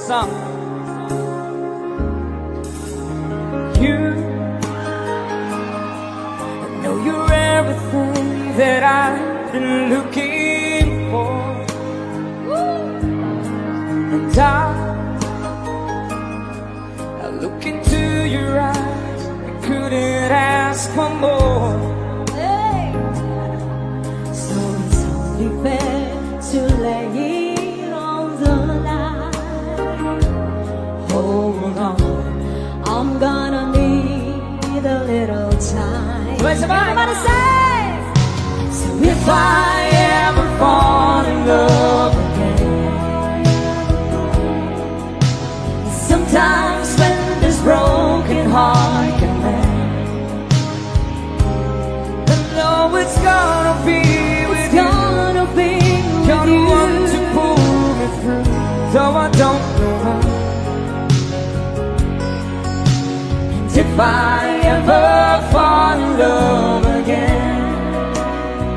song. You, I know you're everything that I've been looking for. And I look into your eyes, I couldn't ask for more. So it's only fair to lay it on the line. Hold on, I'm gonna need a little time. Everybody say, so if I ever fall in love again, sometimes when this broken heart can mend, I know it's gonna be with you. gonna be You're with the you. one to pull me through, though I don't know how. And if I ever fall in love again,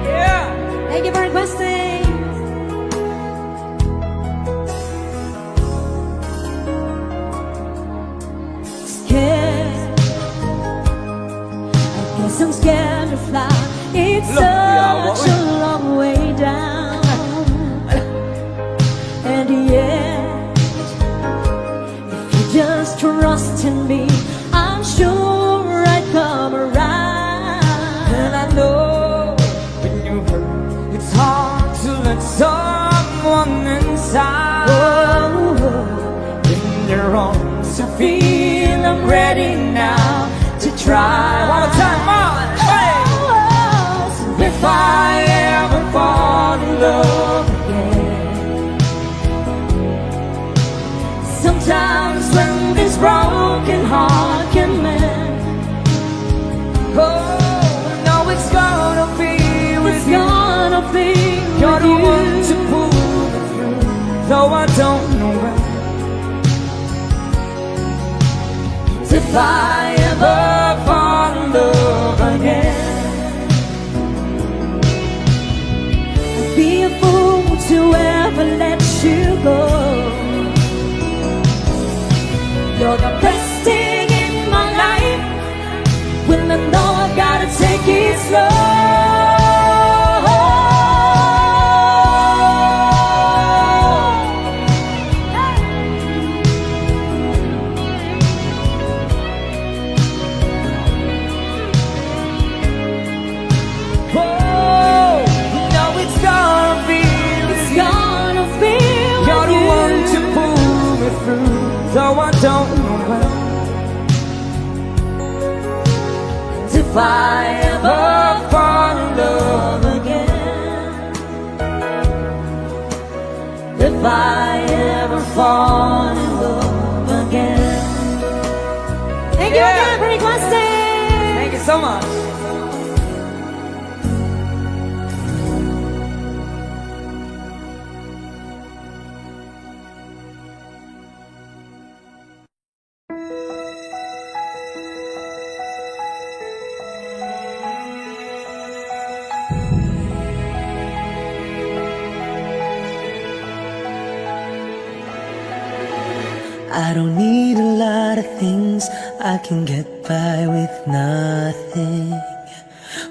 yeah. Thank you for requesting. Scared, I guess I'm scared to fly. It's Look, yeah, such a long way down. And yet, if you just trust in me, I'm sure I'd come around. And I know when you hurt, it's hard to let someone inside. In your arms, I feel I'm ready now to try. One more time, on! Hey! So if I ever fall in love again, sometimes when this broken heart can mend, Oh, no, it's gonna be with it's you. gonna be You're with the you. one to pull me through, though I don't know when. If I ever fall in love again, I'd be a fool to ever let you go. You're the best thing in my life. When I know I've gotta take it slow. oh, you know it's gonna be with It's you. gonna be You're with the you. one to pull me through, though I don't know when. And if I ever fall in love again, if I ever fall in love again. Thank you Yeah. again for requesting. Thank you so much. I don't need a lot of things, I can get by with nothing.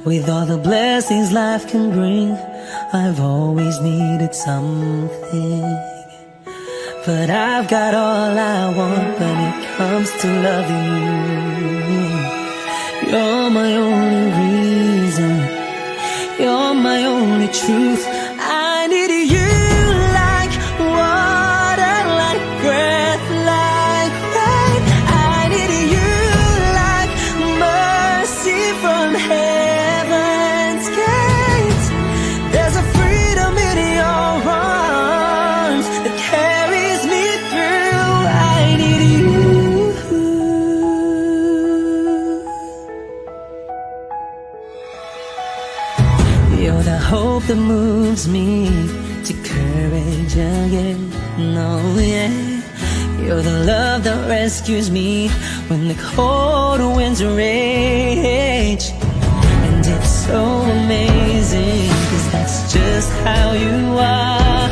With all the blessings life can bring, I've always needed something. But I've got all I want when it comes to loving you. You're my only reason, you're my only truth. I need you like water, like breath, like rain. I need you like mercy from heaven's gate. There's a freedom in your arms that carries me through. I need you. You're the hope that moves me to courage again. No, yeah. You're the love that rescues me when the cold winds rage. And it's so amazing, 'cause that's just how you are.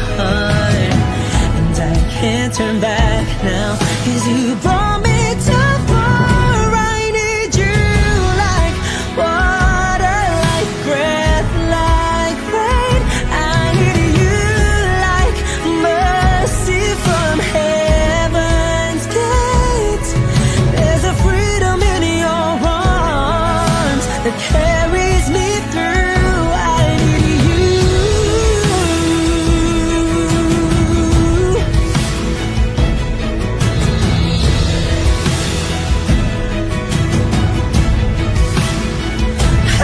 And I can't turn back now. 'Cause you brought me too far. I need you like water, like breath, like rain. I need you like mercy from heaven's gates. There's a freedom in your arms that carries me through. I need you.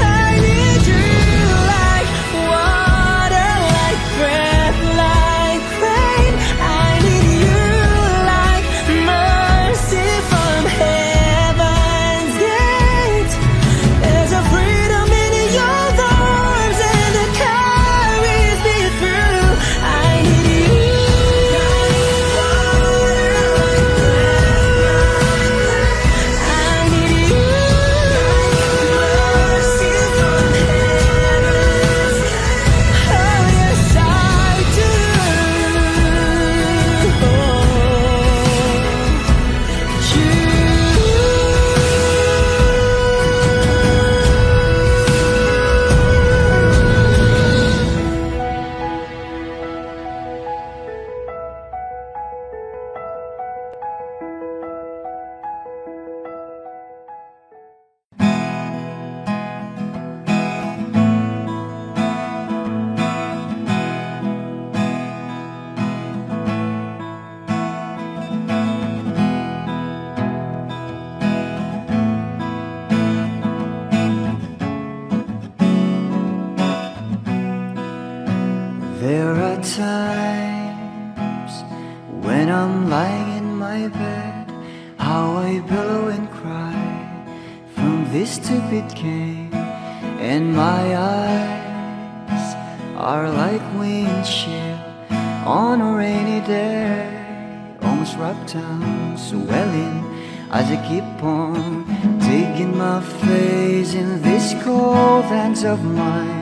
I need you like water, like breath, like rain. I need you like mercy from heaven's gate. There's a freedom in your arms and it carries me through. I need you. I need you. Mercy from heaven's gate. Oh yes, I do. There are times when I'm lying in my bed, how I billow and cry from this stupid game, and my eyes are like windshield on a rainy day, almost wrapped down, swelling as I keep on digging my face in these cold hands of mine.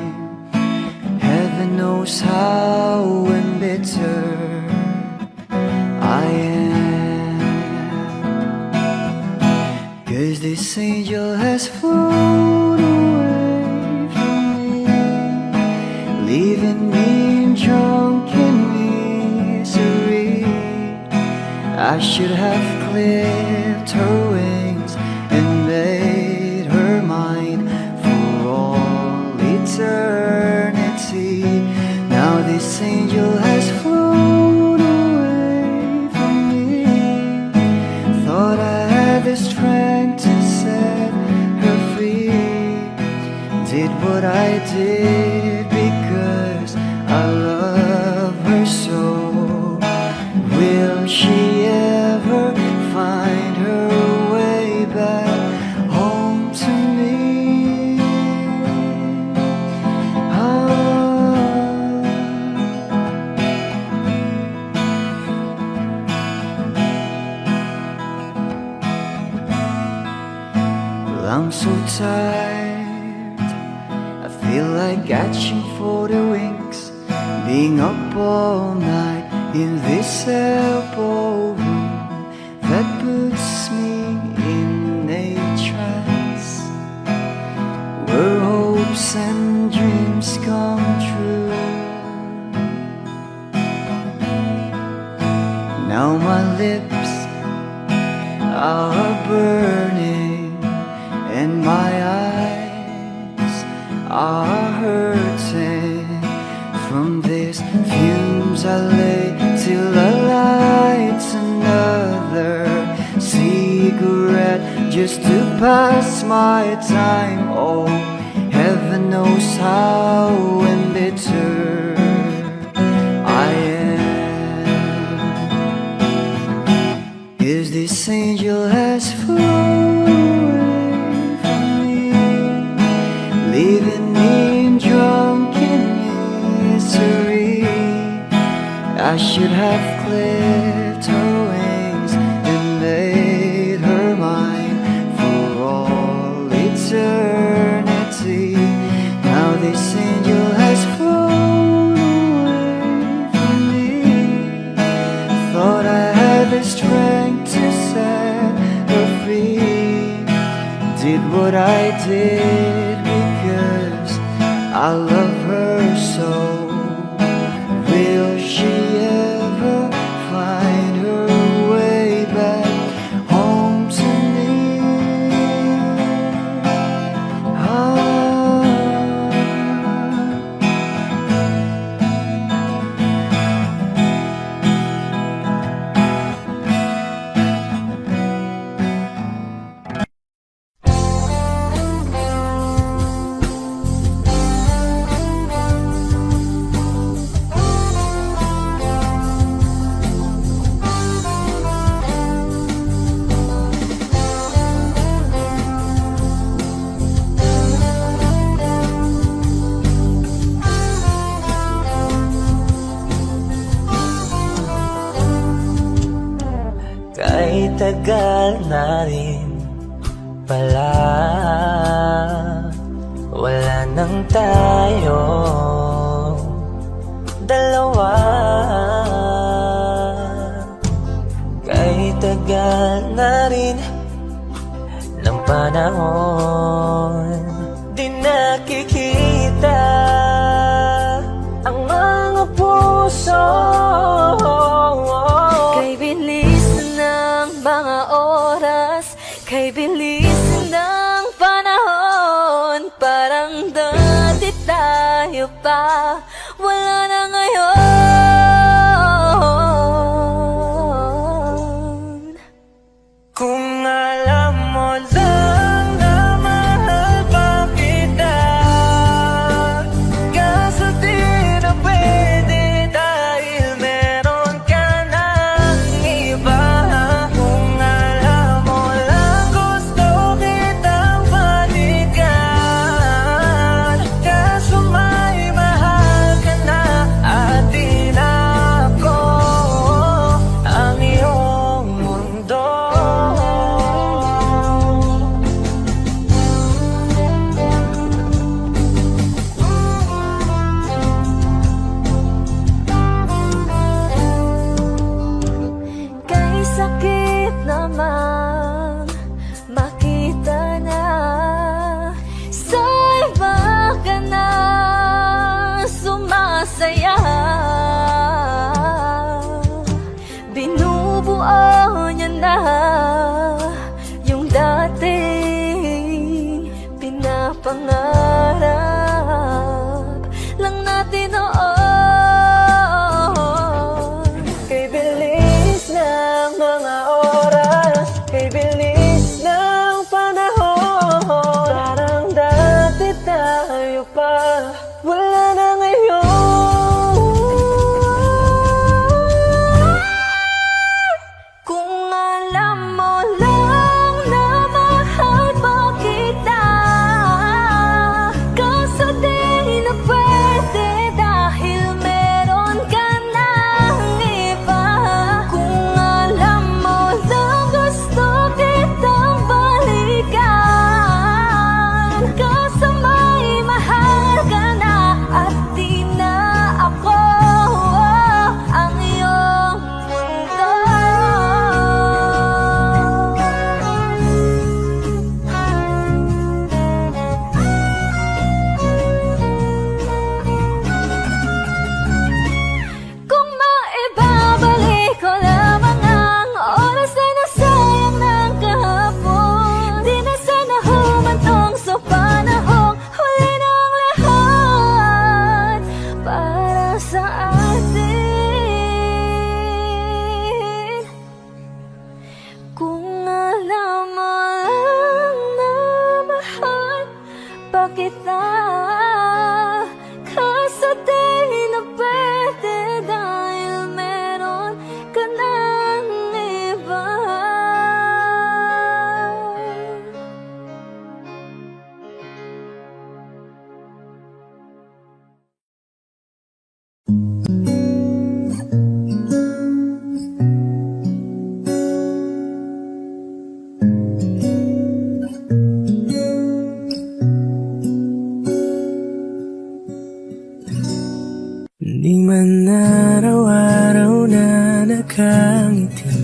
Heaven knows how embittered I am, 'cause this angel has flown away from me, leaving me drunken misery. I should have clipped her wings and made her mine for all eternity. Now this angel has flown away from me. Thought I had the strength to set her free. Did what I did because I love her so. Will she ever find her way back home to me? Well, I'm so tired, I feel like catching for the wings, being up all night in this elbow room that puts me in a trance, where hopes and dreams come true. Now my lips are burning and my eyes are hurting from these fumes. I lay till I light another cigarette just to pass my time. Oh, heaven knows how embittered I am, 'cause this angel has flown away from me, leaving me drunken misery. I should have clipped her wings and made her mine for all eternity. Now this angel has flown away from me. Thought I had the strength to set her free. Did what I did because I love her so. Will she ever find her way back home to me? Kahit tagal na rin pala, wala nang tayo dalawa. Kahit tagal na rin ng panahon, di nakikita ang mga puso. Kay bilis ng mga oras, kay bilis ng panahon, parang dati tayo pa, wala na ngayon. Kung alam mo lang na mahal pa kita, kaso di na pwede dahil meron ka ng iba. Kung alam mo lang gusto kitang balikan, kaso may mahal ka na at di na ako ang iyong mundo. Kay sakit naman makita na sa iba ka na sumasaya. Binubuo niya na yung dating pinapangarap lang natin noon. Kay bilis ng mga oras, kay bilis ng panahon, parang dati tayo pa, wala na ngayon. Kung alam mo lang na mahal pa kita, kaso di na pwede dahil meron ka ng iba. Kung alam mo lang gusto kitang balikan, kaso may mahal ka na at di na ako ang iyong mundo. Kung maibabalik ko lamang ang oras na nasayang ng kahapon, di na sana humantong sa panahong huli ng lahat para sa atin. Kung alam mo lang na mahal pa kita, kaso di na pwede dahil meron ka ng iba. Di man araw-araw na nakangiti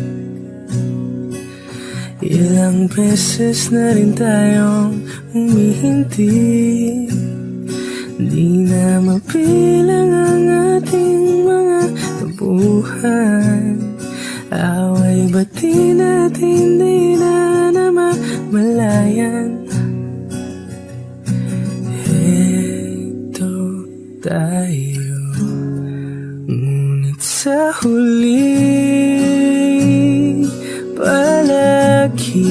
Ilang beses na rin tayong humihinti, di na mapilang ang ating mga tabuhan. Away ba't di natin di na namamalayan? Heto tayo, ngunit sa huli palagi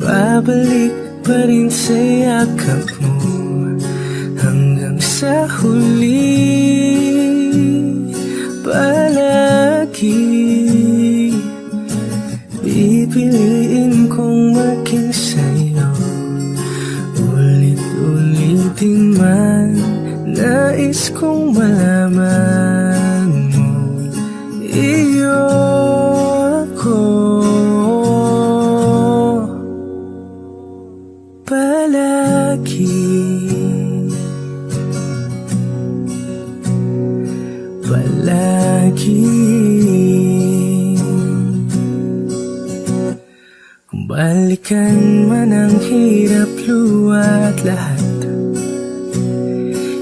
babalik pa rin sa yakap mo. Hanggang sa huli palagi pipiliin kong maging sa'yo. Ulit-ulitin man nais kong malaman mo, iyo ako palagi. Palagi. Kung balikan man ang hirap, luwa at lahat,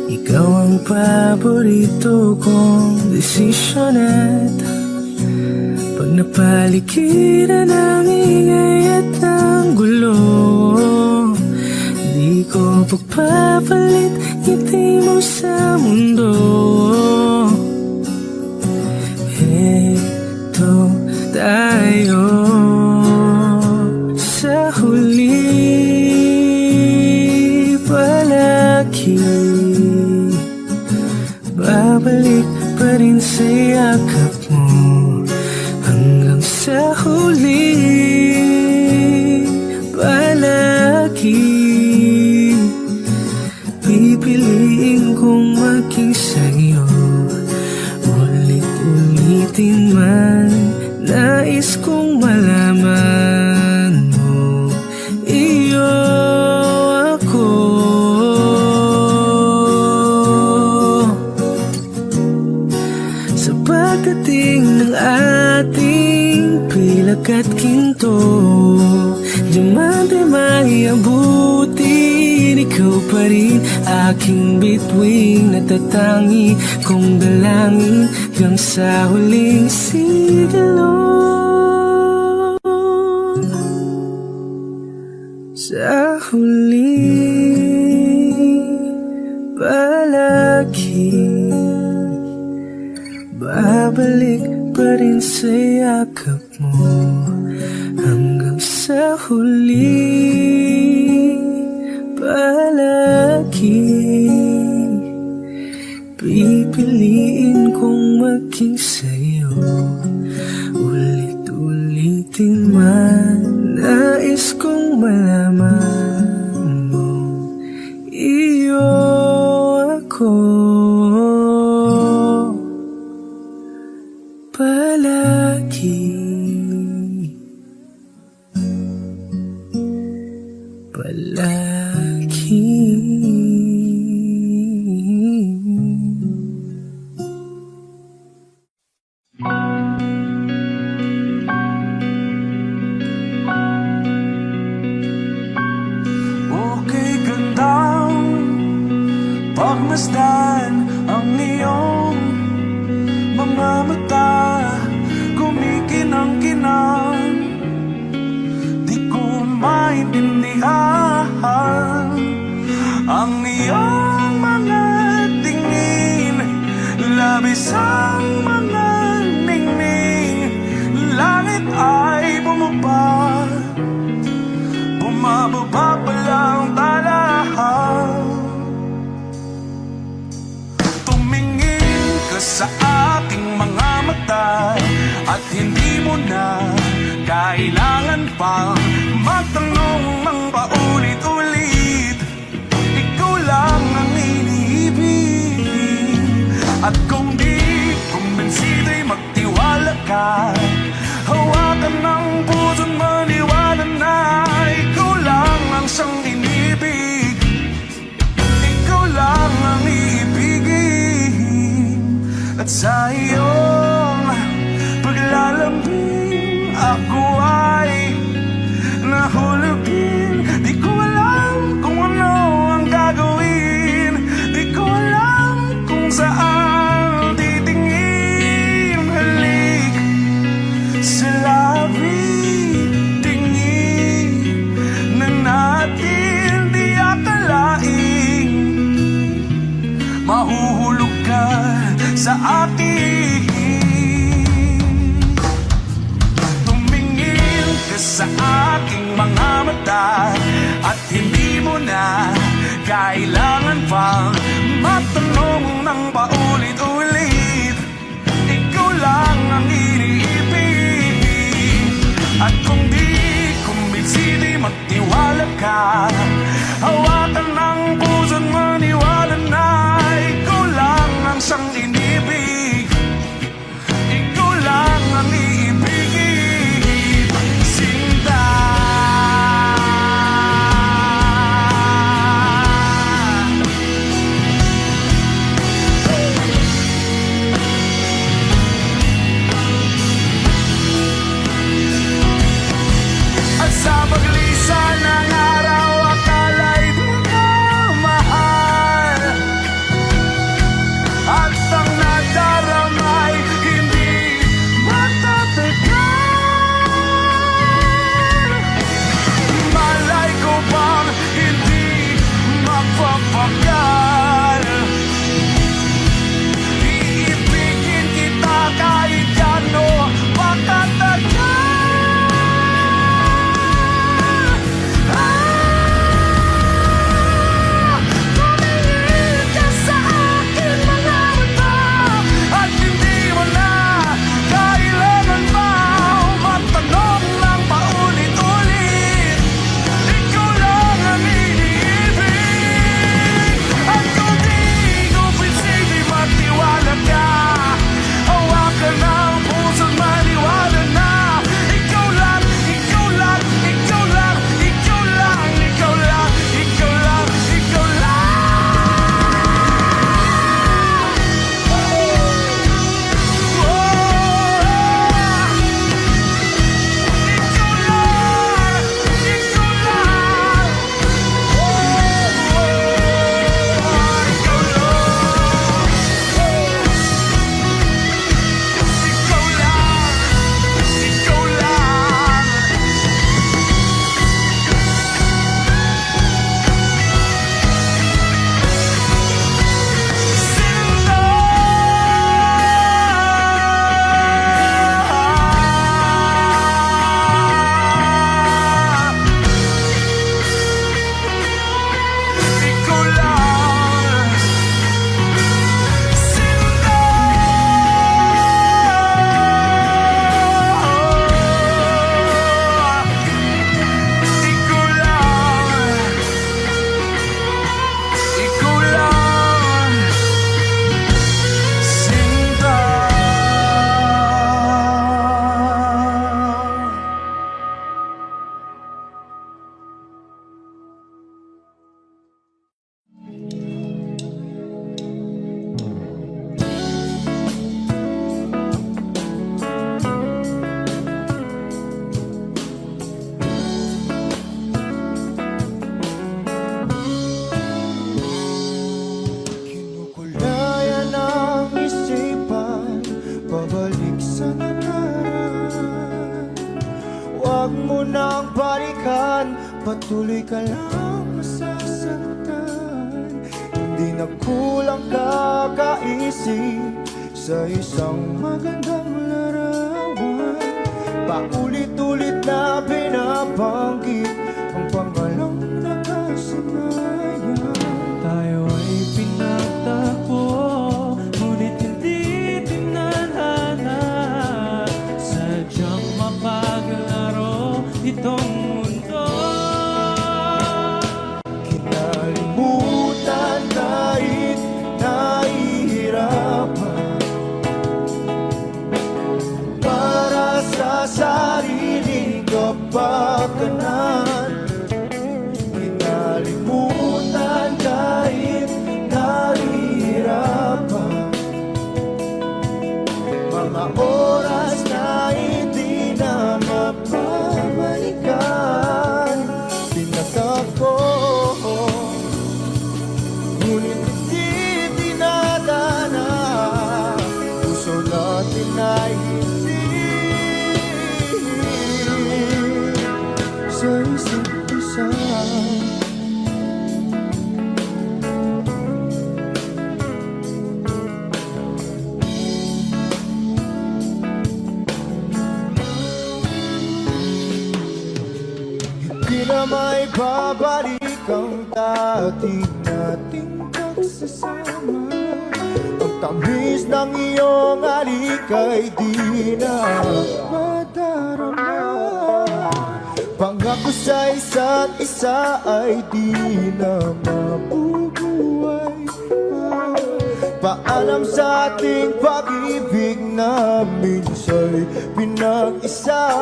ikaw ang paborito kong desisyon. At pag napaligiran ng ingay at ng gulo, di ko pagpapalit ngiti mo sa mundo. Heto tayo sa huli palagi, babalik pa rin sa yakap mo. Hanggang sa huli palagi pipiliin kong maging sa'yo. Ulit-ulitin man nais kong malaman mo, iyo ako sa pagdating ng ating pilak at ginto. Diamante may abutin, ikaw pa rin aking bituin, natatangi kong dalangin hanggang sa huling siglo. Sa huli palagi babalik pa rin sa yakap mo. Hanggang sa huli palagi pipiliin kong maging sa'yo. Ulit-ulitin man nais kong malaman mo, iyo ako palagi. Palagi. Okay, gandang pagmasdan ang iyong mga mata, kumikinang-kinang. Di ko maintindihan ang iyong mga tingin, labis ang mga ningning. Langit ay bumaba, bumababa pa lang talahan. Tumingin ka sa aking mga mata at hindi mo na kailangan pang magtanong ng paulit-ulit. Ikaw lang ang iniibig, at kung di kumbinsido'y magtiwala ka. Hawakan ng puso't maniwala na ikaw lang ang siyang inibig. Ikaw lang ang iibigin, at sa iyong paglalambing ako ay nahulugin. Di ko alam kung ano ang gagawin. Di ko alam kung saan titingin. Halik sa labi, tingin na natin di akalaing mahuhulog ka sa akin. Tumingin ka sa aking mga mata at hindi mo na kailangan pang matanong ng paulit-ulit. Ikaw lang ang iniibig. At kung di kumbinsi, di magtiwala ka. Hawakan ng puso't maniwala na ikaw lang ang siyang inibig. Ikaw lang ang iibigin, Sinta. At sa paglisan ng araw, akala'y di ka mahal. At ang nadaramay hindi matatagal. Malay ko bang hindi mapapagal. Iibigin kita kahit gano pakatagal. Tumingin ka sa akin mga mata at hindi mo na kailangan pa matanong ng paulit-ulit. Ikaw lang ang iniibig. At kung di kumbinsi, di magtiwala ka. Hawakan ng puso't maniwala na ikaw lang, ikaw lang, ikaw lang, ikaw lang, ikaw lang, ikaw lang, ikaw Kinukulayan ang isipan, pabalik sa nakaraan. Huwag mo nang balikan, patuloy ka lang masasaktan. Hindi na kulang kakaisip sa isang magandang larawan. Paulit-ulit na binabanggit ang pangalang nakasanayan. Tayo ay pinagtagpo, ngunit hindi tinadhana. Sadyang mapaglaro itong mundo. Kinalimutan kahit nahihirapan, para sa sariling kapakanan. na may babalik ang dati nating pagsasama. Ang tamis ng iyong halik ay di na madarama. Pangako sa isa't isa ay di na mabubuhay pa. Paalam sa ating pag-ibig na minsa'y pinag-isa.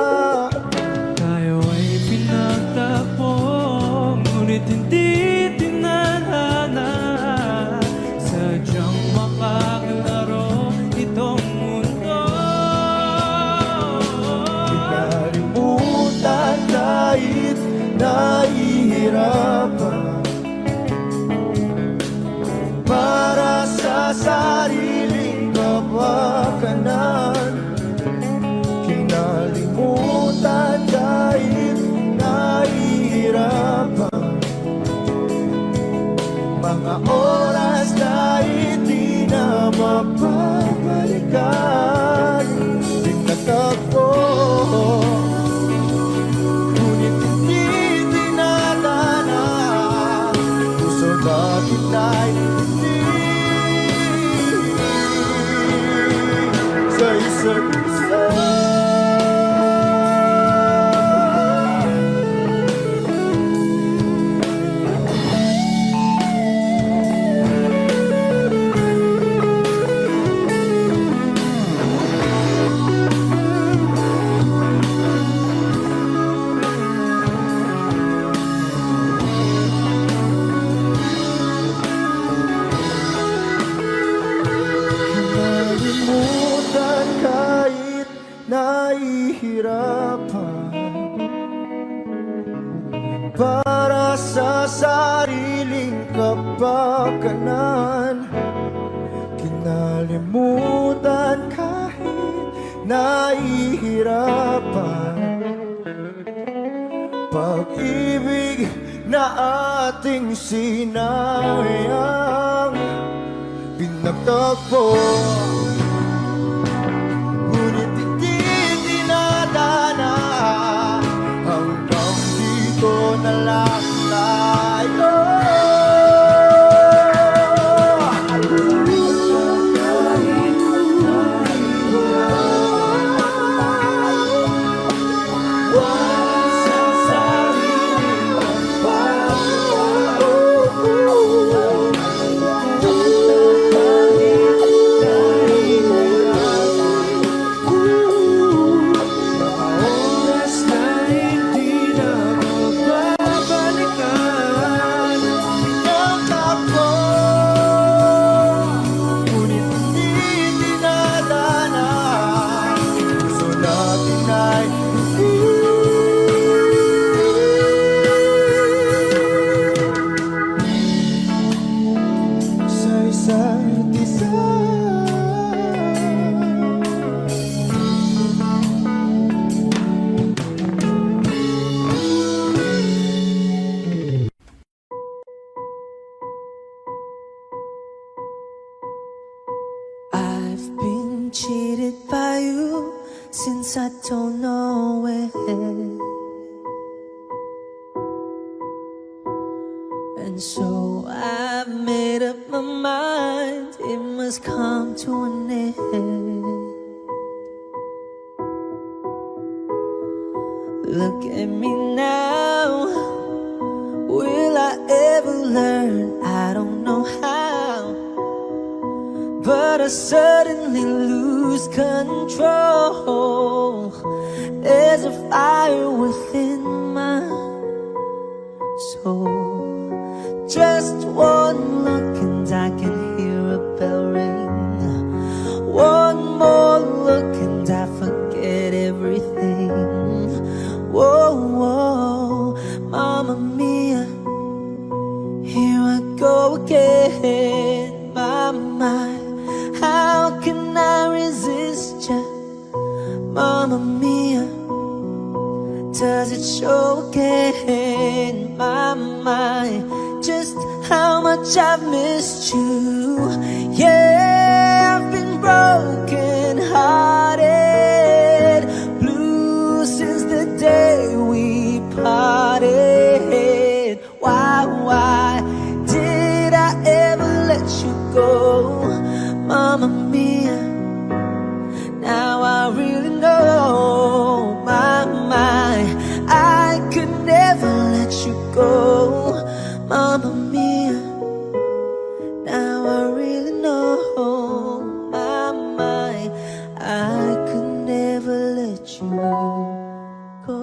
Tayo ay pinagtapos, ngunit hindi tinadhana. Sadyang makakalaro itong mundo. Pinalimutan kahit nahihirapan para sa sariling kapakanan. Kinalimutan kahit nahihirapan mga oras na hindi na mapabalikan. Pinagtagpo, ngunit hindi dinadana. Puso natin ay hindi sa isa't isa. Kinalimutan kahit nahihirapan para sa sariling kapakanan. Kinalimutan kahit nahihirapan pag-ibig na ating sinayang. Pinagtagpo, ngunit hindi dinadana. Hanggang dito na lang tayo. I've been cheated by you since I don't know when. And so I've made up my mind, it must come to an end. Look at me now, will I ever learn? I don't know how, but I suddenly lose control. There's a fire within my soul. Just one look and I can hear a bell ring. One more look and I forget everything. Whoa, whoa, Mamma Mia, here I go again. My, how can I resist ya? Mamma Mia, does it show again? My, just how much I've missed you. Yeah, I've been broken hearted, blue since the day we parted. mia. Now I really know, my, I could never let you go, Mamma Mia. Now I really know, my, I could never let you go.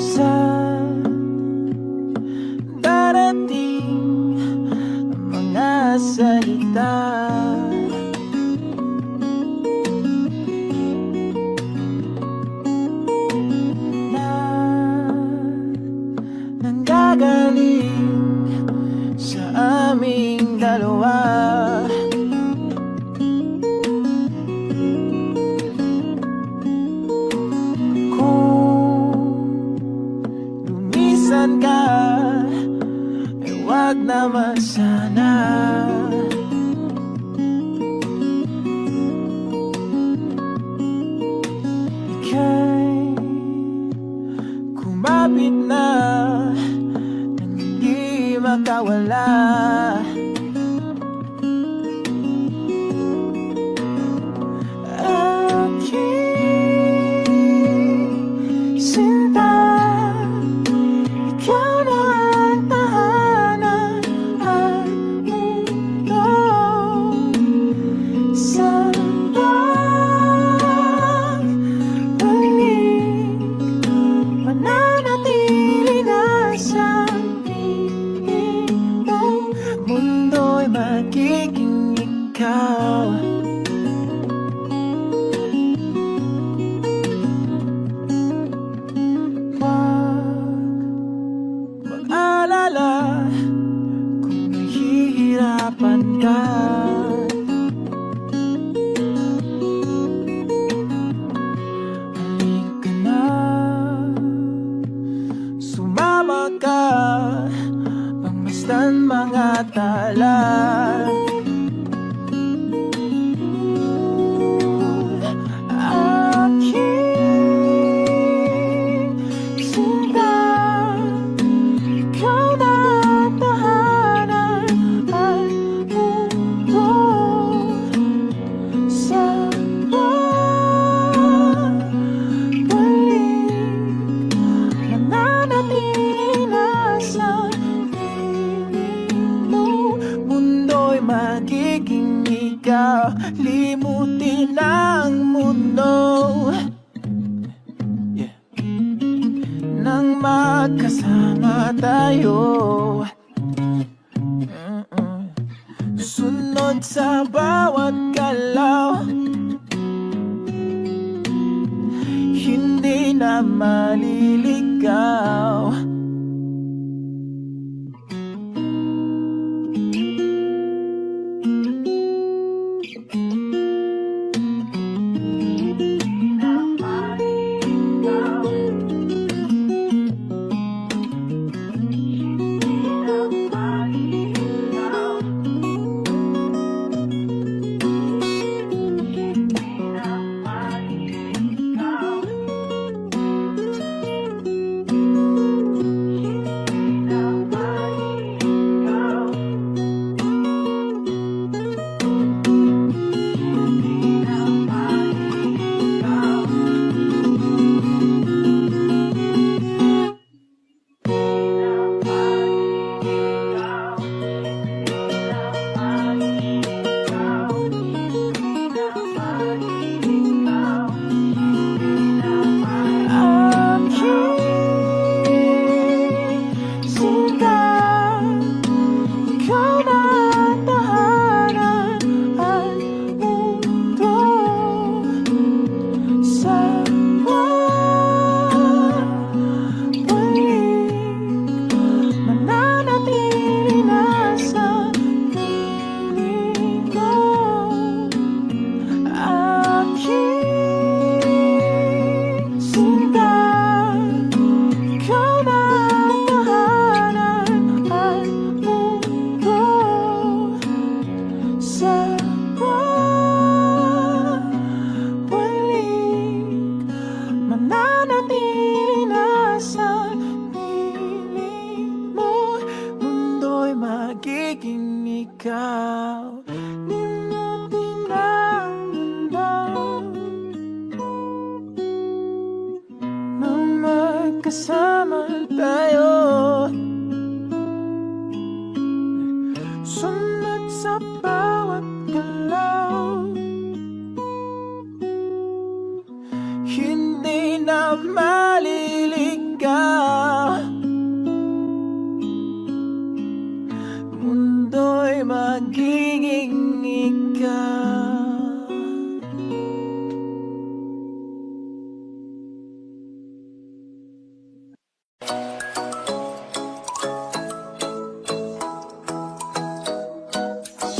Sa darating mga salita, na nanggagaling sa aming dalawa. Lumisan ka, eh wag naman sana. Ika'y kumapit na nang hindi makawala. Aking sinta, ikaw na ang tahanan at mundo. Sa pagbalik, mananatili na sa piling mo. Mundo'y magiging ikaw. Mag-alala kung nahihirapan ka. Halika na, sumama ka, pangmasdan mga tala. Aking sinta, ikaw na ang tahanan at mundo. Sa pagbalik, mananatili na sa piling mo. Mundo'y magiging ikaw, limutin ang mundo. Nang magkasama tayo, sunod sa bawat galaw, hindi na maliligaw. ikaw. Ninutin ang mundo nang magkasama tayo. Sunod sa bawat galaw, hindi na maliligaw. Mundo'y magiging ikaw.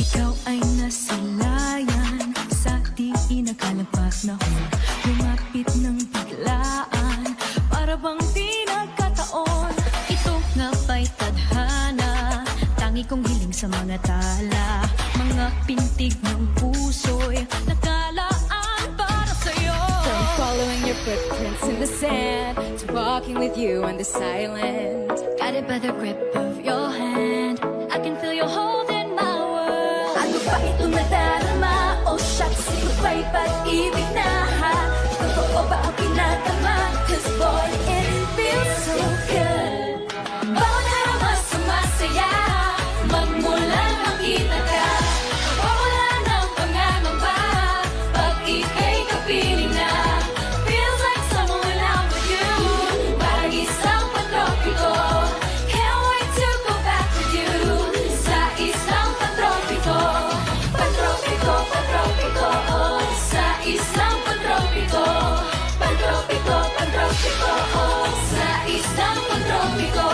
Ikaw ay nasilayan sa di inakalagpas na hon. Lumapit ng biglaan, para bang di nagkataon. Ito nga ba'y tadhana, tangi kong hiling sa mga tala. Mga pintig ng puso'y nakalaan para sa'yo. From following your footprints in the sand to walking with you on the silent. Guided by the grip of your hand, I can feel your hold in my world. Ano ba itong nadarama? Oh shucks, ito ba'y pag-ibig na ha? Totoo ba ang pinatama? Cause boy, it feels so good. Bawat araw mas sumasaya, magmulan makita ka. Wala ng pangangamba, pag ika'y kapiling na. Feels like someone out with you, parang isang patropiko. Can't wait to go back with you, sa isang patropiko. Patropiko, patropiko, oh, sa isang patropiko. Patropiko, patropiko, oh, sa isang patropiko.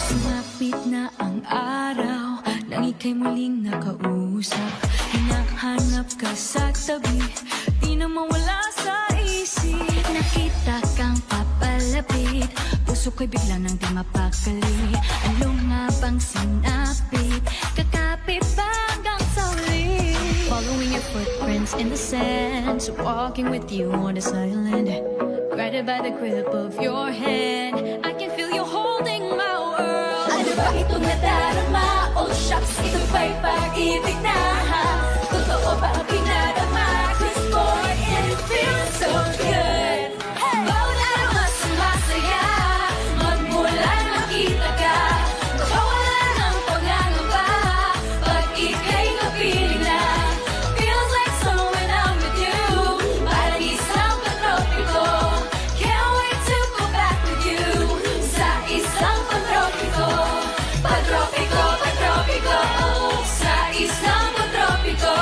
Sumapit na ang araw, nang ika'y muling nakausap. Hinahanap ka sa tabi, di na mawala sa isip. Nakita kang papalapit, puso ko'y bigla nang di mapakali. Ano nga bang sinapit, kakapit ba hanggang sa uli? Following your footprints in the sand, so walking with you on the silent. Guided by the grip of your hand, I can feel you holding my world. Ano ba itong nadarama? Oh shucks, ito ba'y pag-ibig na ha? Totoo ba ang pinarama? Cause boy, it feels so good. Bawat araw mas sumasaya, magmulan makita ka. Wala ng pangangamba, pag ika'y kapiling na. Feels like someone I'm with you, parang isang patropiko. Can't wait to go back with you, sa isang patropiko. Patropiko, patropiko, oh, sa isang patropiko.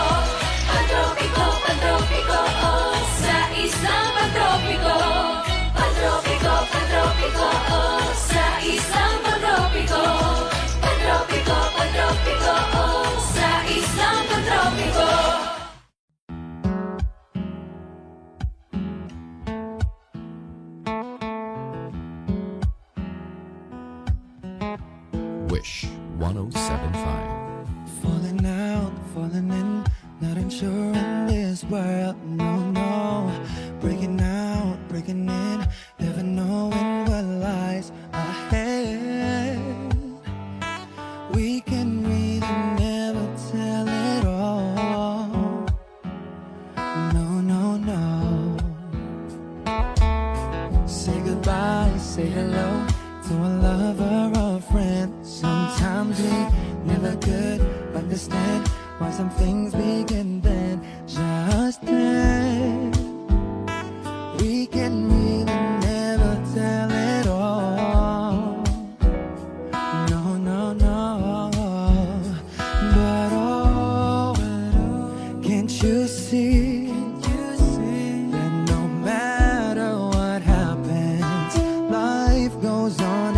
Patropiko, patropiko, oh, sa isang patropiko. Patropiko, patropiko, oh, sa isang patropiko. Patropiko, patropiko, oh, sa isang patropiko. Wish 1075. Falling out, falling in, not unsure in this world, no, no. Breaking out, breaking in, never knowing what lies ahead. We can really never tell it all, no, no, no. Say goodbye, say hello to a lover or a friend. Sometimes we never could understand why some things begin then, just then. We can really never tell it all, no, no, no. But oh, can't you see that no matter what happens, life goes on,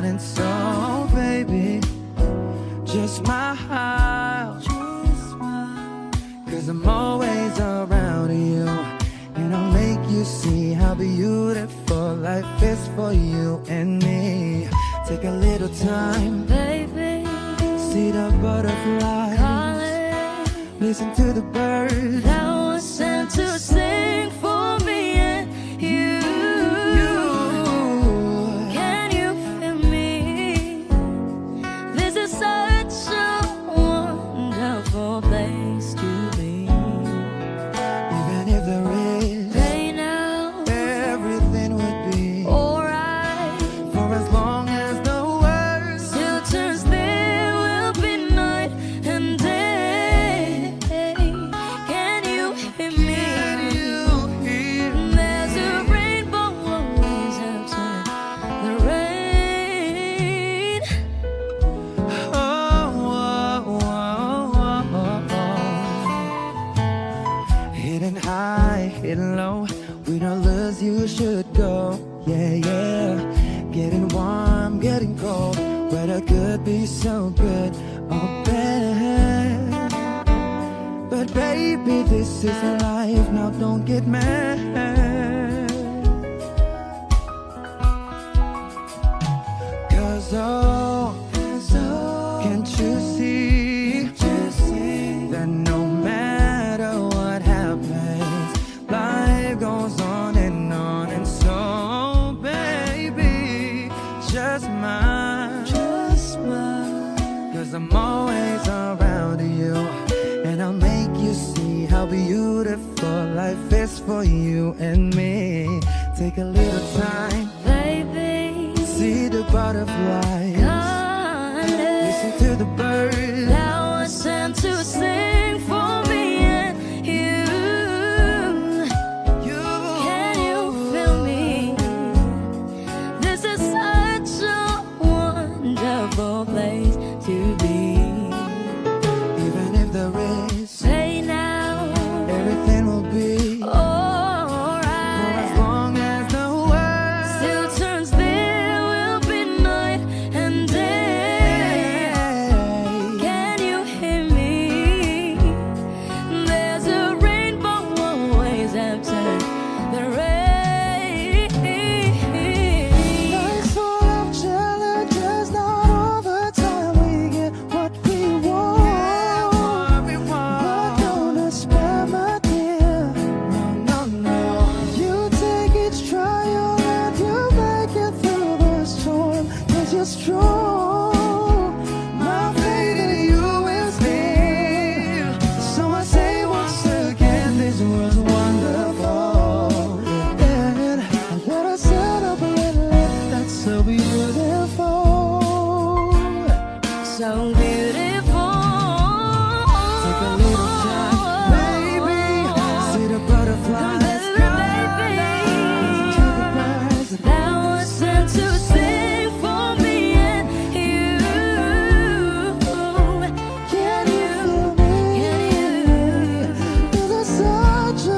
and so baby, just smile, cause I'm always around you, and I'll make you see how beautiful life is for you and me. Take a little time, Baby, see the butterfly, calling, listen to the birds that was sent to sing for me and you. Can you feel me? This is such a so good or bad. But baby, this is life, now don't get mad. Cause can't you see that no matter what happens, life goes on. And so baby, just smile. Cause I'm always around you, and I'll make you see how beautiful life is for you and me. Take a little time, Baby, see the butterflies, listen to the birds. thou art sent to sing for me and you. Can you feel me? This is such a wonderful place to be. Even if there is, Say now, everything will be for alright. as long as the world Still turns, there will be night and day. Can you hear me? There's a rainbow always after the rain. Life's full of challenges, not all the time we get what we want. Not gonna spare my dear. No. You take each trial and you make it through the storm. 'Cause you're strong. My faith in you is near. So I say once again, this was wonderful. And let us set up a little that's so beautiful. So beautiful. Take a little time, baby. See the butterflies, Baby, to the birds. thou art sent to sing for me and you. Can you feel me? This is such a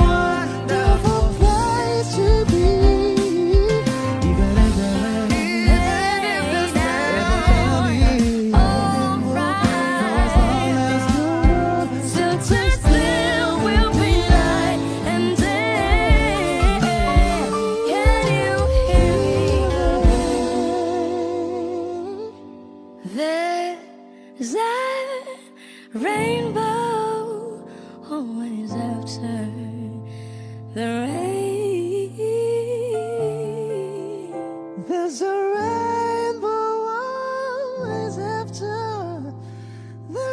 wonderful place to be. Even if there is Still turns, there will be night and day. Can you hear me? There's a rainbow always after the rain. there's a rainbow always after the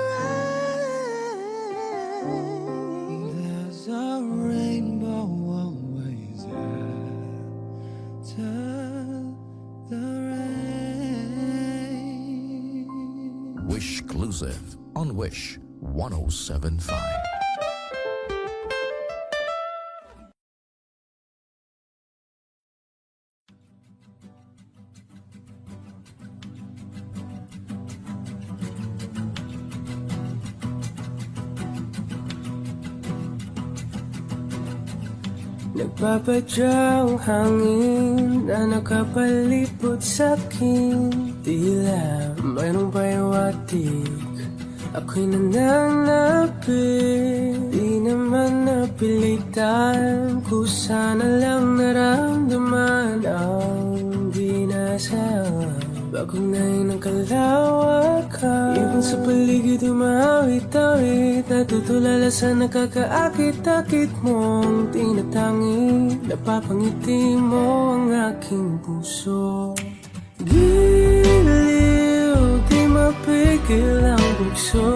rain. There's a rainbow always after the rain. Wish exclusive on Wish 1075. Nagpapadyang hangin na nakapalipot sa'kin. Tila mayroong payawatik, ako'y nananapit. Di naman napilitan, kusana lang naramdaman ang dinasawa. Bagunay ng kalawakan, ibon sa paligid umawit-awit. Natutulala sa nakakaakit-akit mong tinatangi. Napapangiti mo ang aking puso. Giliw, di mapigil ang bugso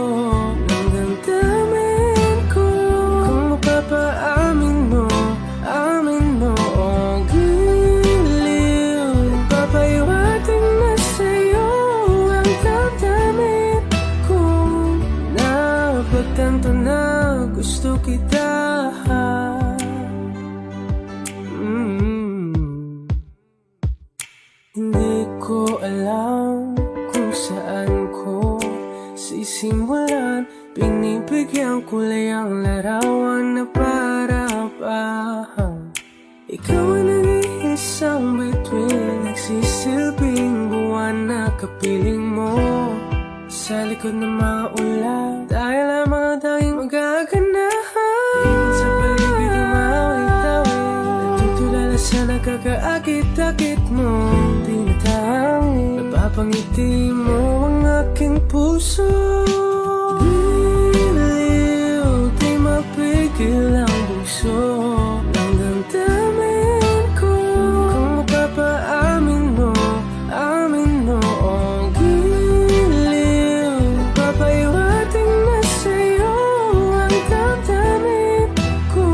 ng damdamin ko. Kung mapapaamin mo, amin mo. Oh, giliw, papahiwating na sa'yo ang damdamin ko. Napagtanto na gusto kita. Hindi ko alam kung saan ko sisimulan. Pinipigyan kulay ang larawan na para-parahan. Ikaw ang nag-iisang bituin, nagsisilbing buwan na kapiling mo. sa likod ng mga ulan. Dahil ang mga tanging magaganahan. Ingat sa paligid umawit-awit. Nagtutulala sa nakakaakit-akit mo. Tinatangin, napapangiti mo ang aking puso. Giliw, di mapigil ang puso ng damdamin ko. Kung mapapaamin mo, amin mo. Oh, giliw, papaiwating na sa'yo ang damdamin ko.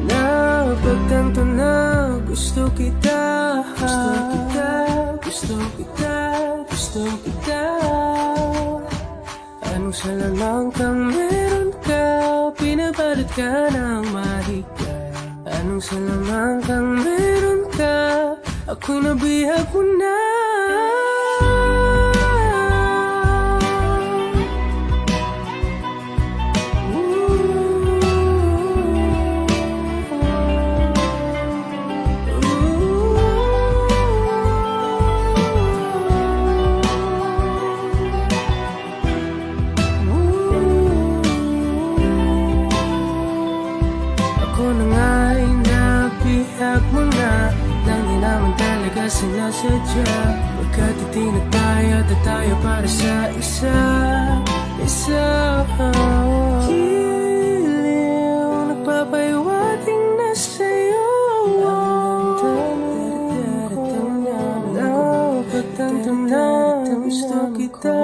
Napagtanto na gusto kita. Gusto kita. Anong salamang kang meron ka, pinabalot ka ng mahigpit. Anong salamang kang meron ka, ako'y nabihag mo na. Sinasadya, pagkat itinataya at tayo para sa isa. Giliw, nagpapaiwating na sa'yo. Napagtanto na gusto kita.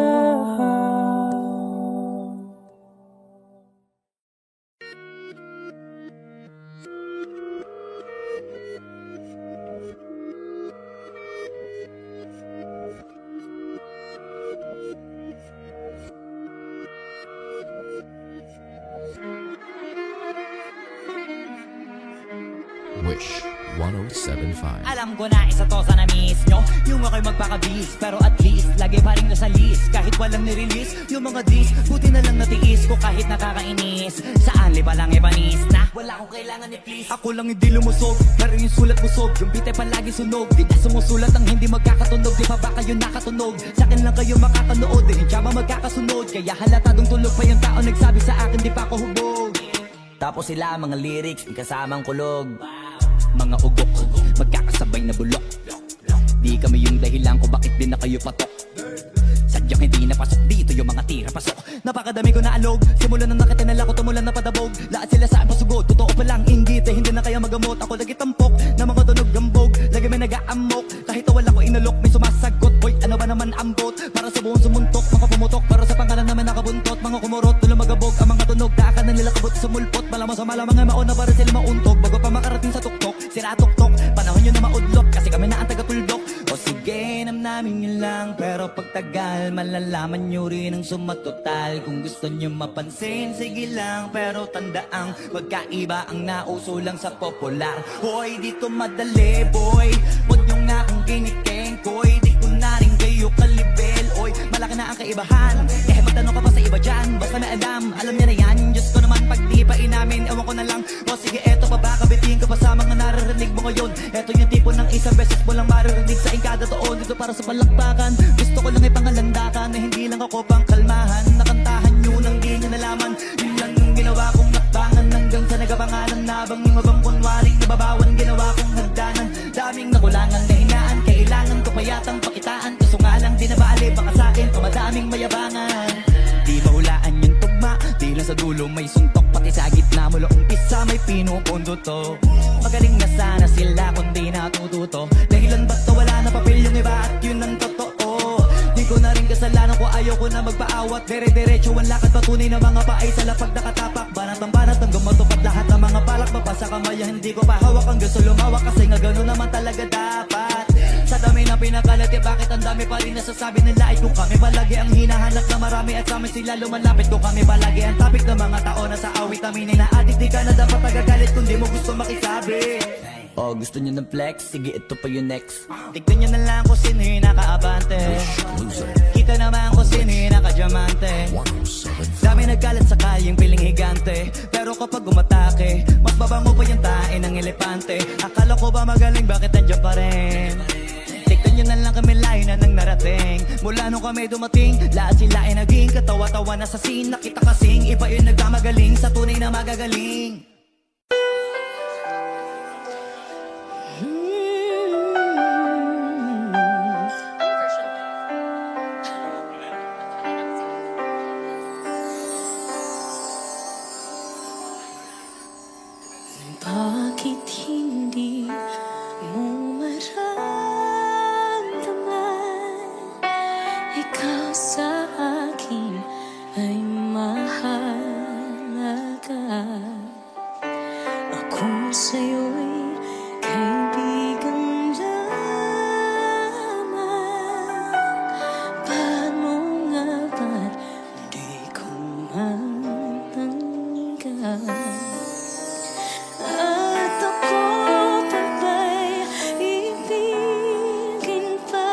Wish 1075. Alam ko na isa to sa na-miss nyo, yung ako'y magpakabis, pero at least lagi pa rin nasa list. Kahit walang nirelease, yung mga dis, buti na lang natiis ko kahit nakakainis. Saan liba lang ipanis na wala akong kailangan ni please. Ako lang hindi lumusog, pero yung sulat busog, yung beat ay palagi sunog. Di na sumusulat ang hindi magkakatunog, di pa ba kayo nakatunog? Sa akin lang kayo makakanood, di hindi ba magkakasunod? Kaya halatadong tulog pa yung tao nagsabi sa akin di pa ako hubog. Tapos sila mga lyrics, may kasamang kulog. Mga ugok, magkakasabay na bulok. Di kami yung dahilan kung bakit din na kayo patok. Sadyang hindi napasok dito yung mga tira pasok. Napakadami ko na alog, simula na nakitinala ko tumulan na padabog. Lahat sila sa pasugod, totoo pa lang inggit eh, hindi na kaya magamot. Ako lagi tampok, na mga tunog gambog. Lagi may nag-aamok, kahit wala ko inalok. May sumasagot, boy ano ba naman ambot? Para sa buong sumuntok, mga pumutok. Para sa pangalan naman nakabuntot, mga kumurot, tulo magabog. Ang mga tunog, daakan na nila kabot sa mulpot. Malamang sa malamang ay mauna para sila mauntog. Bago pa makarating sa tuktok, sila tuktok. Panahon nyo na maudlok, kasi kami na ang taga-tuldok. O sige, namin yun lang, pero pagtagal malalaman nyo rin ang sumatotal. Kung gusto nyo mapansin, sige lang, pero tandaang magkaiba ang nauso lang sa popular. Hoy, dito madali, boy, huwag nyo nga akong kinikeng, koy. Di ko na rin kayo kalibel, oy, malaki na ang kaibahan. Eh, magtanong ka pa sa iba dyan, basta may alam niya na yan. Diyos ko naman, pag di pa inamin, ewan ko na lang. O sige, eto pa ba, kabitin ka pa sa mga naririnig mo ngayon. Eto yung tipo ng isang beses mo lang maririnig sa kada toon. Dito para sa palakpakan, gusto ko lang ipangalandakan na hindi lang ako pang kalmahan. Nakantahan nyo nang di nyo nalaman. Yun lang yung ginawa kong nakbangan, hanggang sa nagapangalan nabang yung abang kunwaring nababawan. Ginawa kong hagdanan, daming nakulangan na hinaan. Kailangan ko payatang pakitaan, kaso nga lang di nabali. Baka sa akin tumadaming mayabangan. Di mahulaan yung tugma, di lang sa dulo may suntok. Pati sa gitna mula umpisa may pinupundo to. Magaling na sana sila kundi natututo. Dahilan ba't wala na papel yung iba at yun ang totoo. Di ko na rin kasalanan ko, ayaw ko na magpaawat. Dire-diretso ang lakad, patunay na mga paay sa lapag nakatapak. Banat ang banat hanggang matupad lahat ng mga balak. Mapasa kamaya hindi ko pa hawak hanggang sa lumawak. Kasi nga gano'n naman talaga dapat. Sa dami na pinakalat, eh bakit ang dami pa rin nasasabi nila? Ay kung kami palagi ang hinahanap na marami at sa amin sila lumalapit. Kung kami palagi ang topic ng mga tao na sa awit aminin na adik. Di ka na dapat nagagalit kung di mo gusto makisabi. Oh, gusto nyo ng flex? Sige, ito pa yung next. Tignan nyo na lang kung sino yung nakaabante. Kita naman kung sino yung nakadiamante. Dami nagkalat sa kalyeng piling higante. Pero kapag umatake, mas babango pa yung tae ng elepante. Akala ko ba magaling, bakit nandiyan pa rin? Tignan nyo na lang kami layo na na nang narating. Mula nung kami dumating, lahat sila ay naging katawa-tawa na sa scene. Nakita kasing iba yung nagmamagaling sa tunay na magagaling. Bakit hindi mo maramdaman ikaw sa akin ay mahalaga? Ako sa'yo'y kaibigan lamang. Paano nga ba't di ko matanggap? At ako pa ba'y ibigin pa?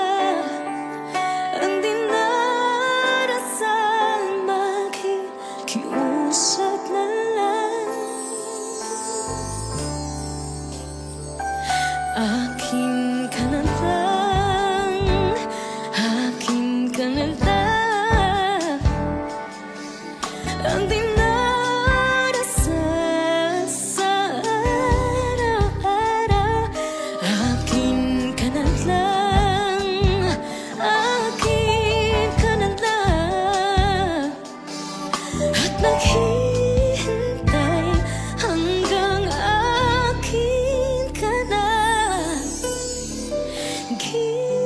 Ang dinarasal makikiusap na lang. Akin ka na lang, akin ka na lang. Ang dinarasal sa araw-araw. Akin ka na lang, akin ka na lang. At maghihintay hanggang akin ka na. Giliw.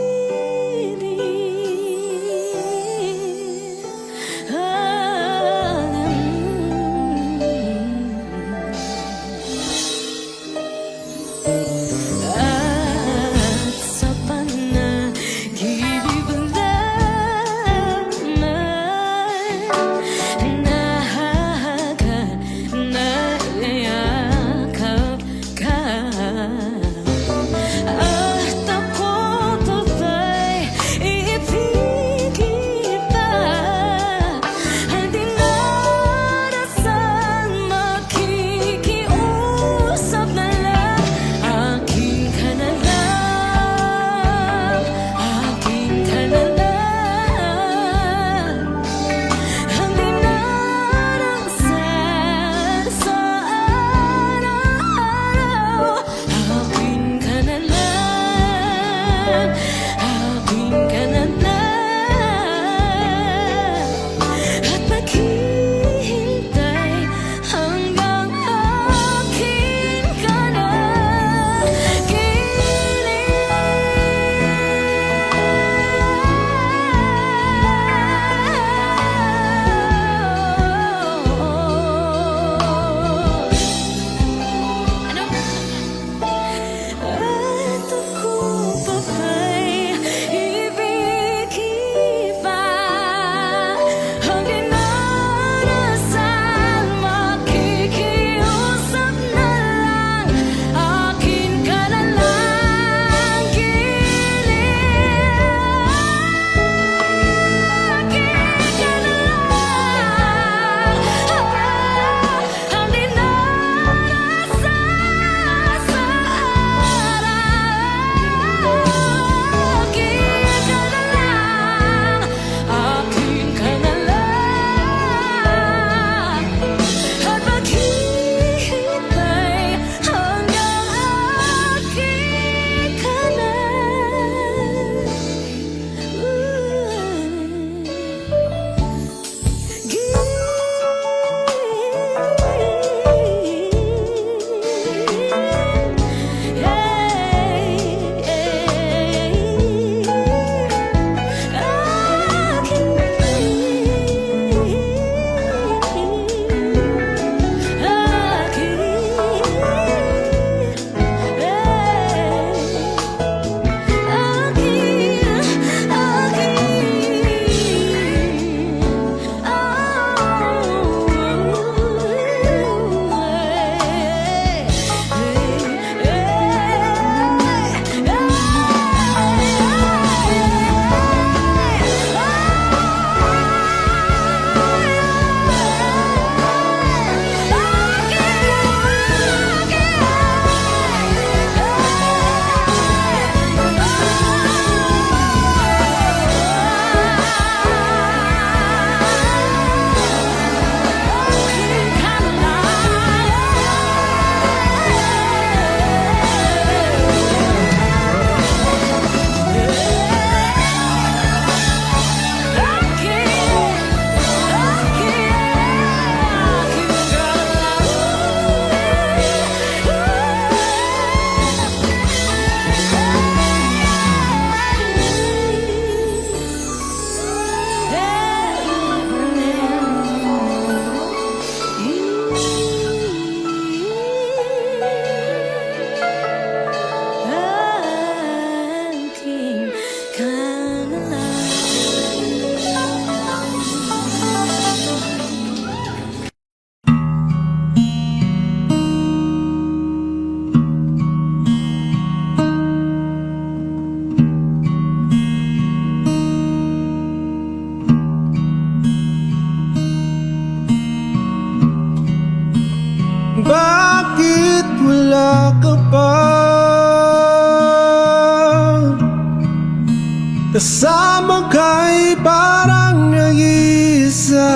Kasama ka'y parang nag-iisa.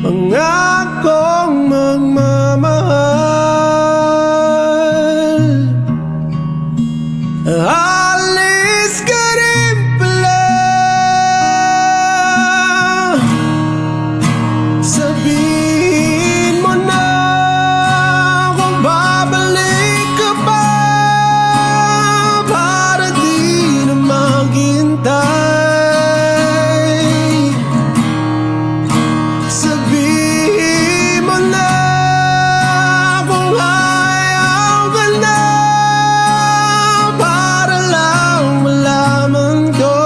Pangakong magmamahal. Alis ka rin pala. Sabihin mo na kung babalik ka pa, para di na maghintay. Sabihin mo na kung ayaw ka na, para lang malaman ko.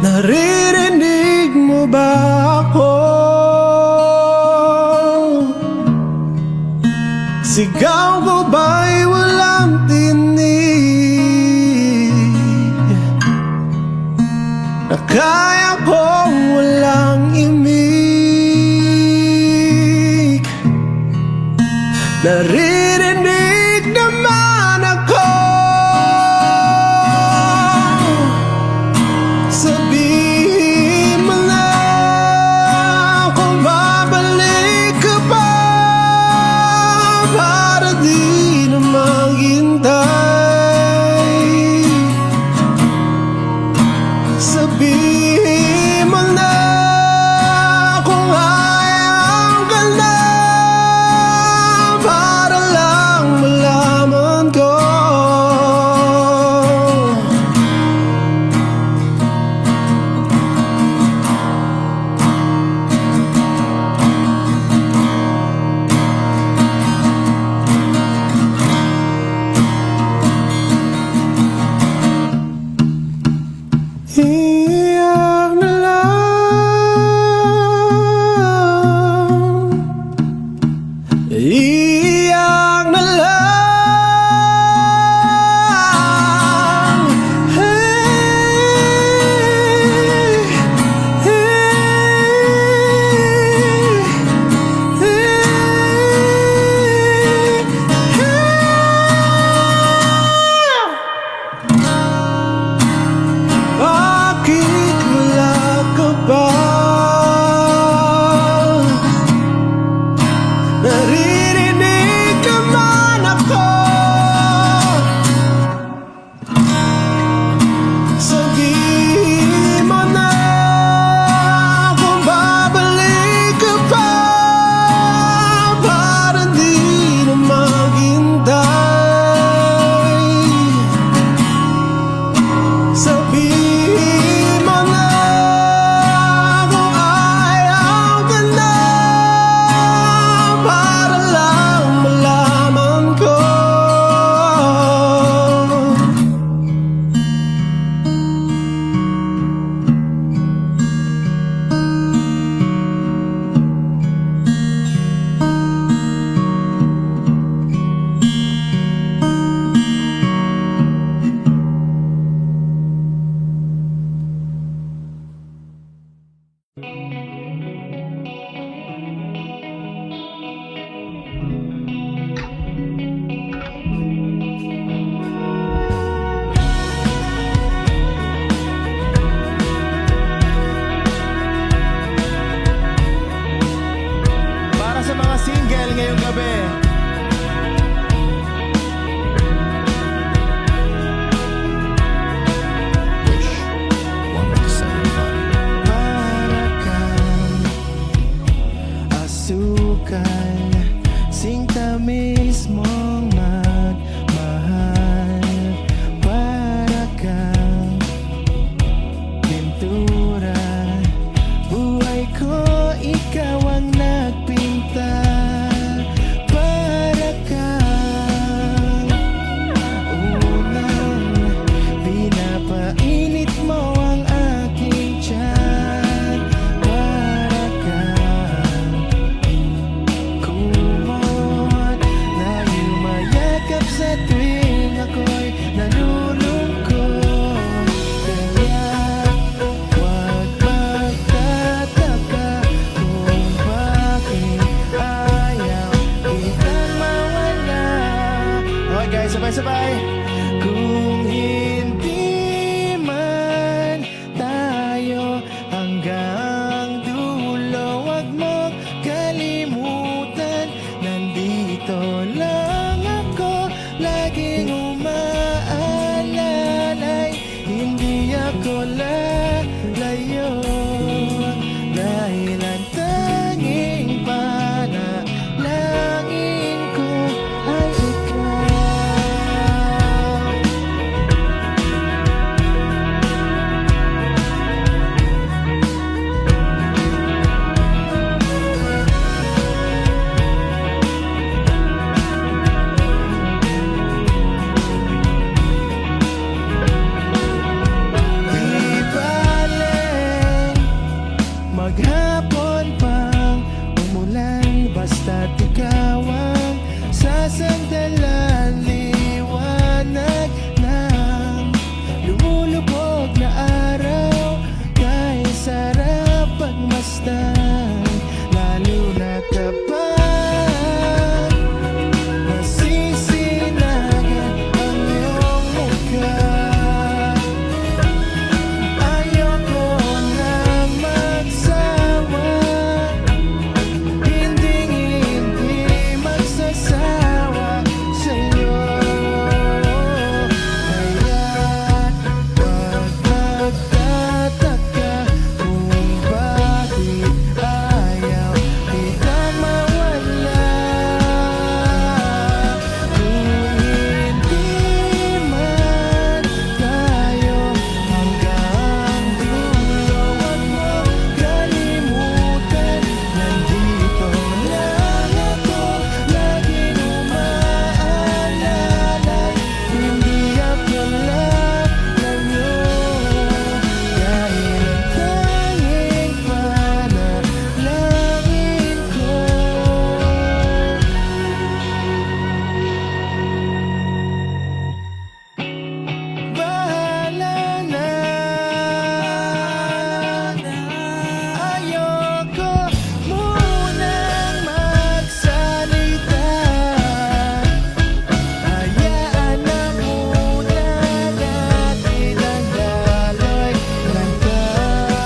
Naririnig mo ba ako? Sigaw ko ba'y walang tinig? Na kaya kong walang imig. Naririnig naman ako. Sabihin mo na kung babalik ka pa, para di na maghintay. Sabihin mo na kung ayaw ka na, para lang malaman ko. Iyak na lang. Iyak na lang. Hey, bakit wala ka ba? Naririnig naman ako. Sabihin mo na kung babalik ka pa, para di na maghintay. Sabihin mo na kung ayaw ka na, para lang malaman ko. Para sa mga single ngayong gabi, Wish 107.5. Para kang asukal, sinta mismong magmahal. Para kang pintura, buhay ko ikaw ang nagpinta. Para kang unang pinapainit mo ang aking tiyan. Para kang kumot sabay. Kung hindi man tayo hanggang dulo, wag mo kalimutan, nandito lang ako, laging umaalalay. Hindi ako lalayo, dahil ang tanging panalangin ko ay ikaw. Di bale maghapon pang umulan, basta't ikaw ang sasandalan. Liwanag ng lumulubog na araw, kahit sarap pagmasdan, lalo na kapag nasisinagan ang iyong mukha. Ayoko nang magsawa, hinding-hindi magsasawa sa'yo. Kaya't wag magtataka kung bakit ayaw kitang mawala. Kung hindi man tayo hanggang dulo, wag mo kalimutan, nandito lang ako, laging umaalalay. Hindi ako lalayo, dahil ang tanging panalangin ko. Bahala na, ayoko munang magsalita. Hayaan na muna natin ang daloy ng tadhana.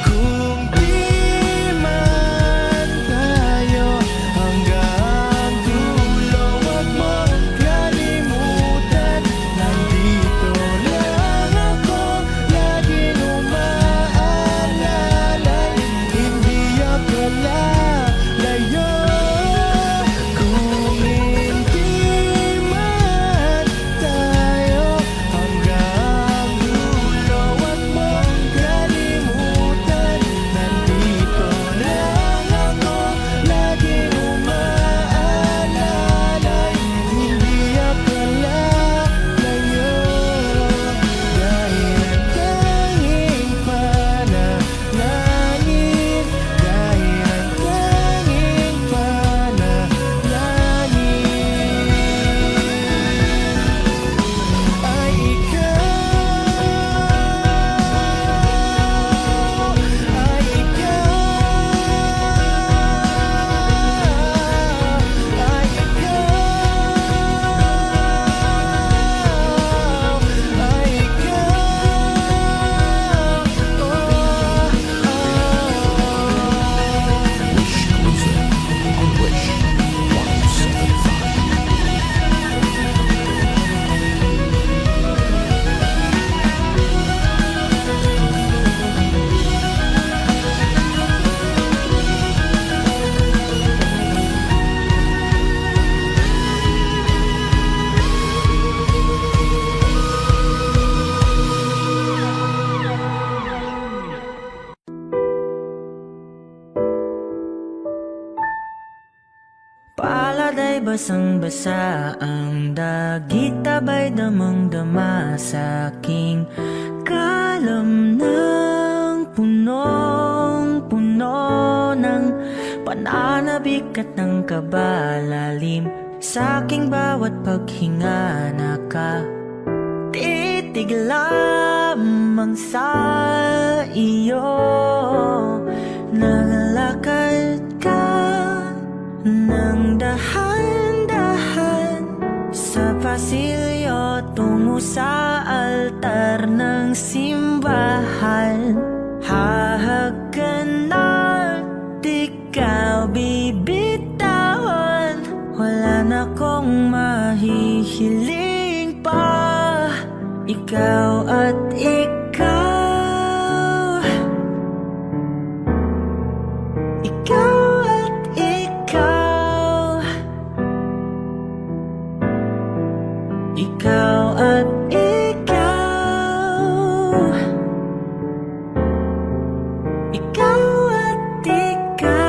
Kung di man tayo hanggang dulo, wag mo kalimutan, nandito lang ako, laging umaalalay. Hindi ako lalayo. Kung hindi man tayo hanggang dulo, wag mo kalimutan, nandito lang ako, laging umaalalay. Hindi ako lalayo, dahil ang tanging panalangin, dahil ang tanging panalangin ay Wish Closer on Wish 107.5. Palad ay basang-basa ang dagit, tabay damang-dama sa aking kalam ng punong-puno ng pananabik at ng kabalalim. Sa aking bawat paghinga nakatitig lamang sa iyo. Naglalakad ka ng dahan-dahan sa pasilyo tungo sa altar ng simbahan. Hahagkanan, di ka bibitawan. Wala na kong mahihiling pa. Ikaw at ikaw. Ikaw at ikaw. Ikaw at ikaw. Ikaw at ikaw.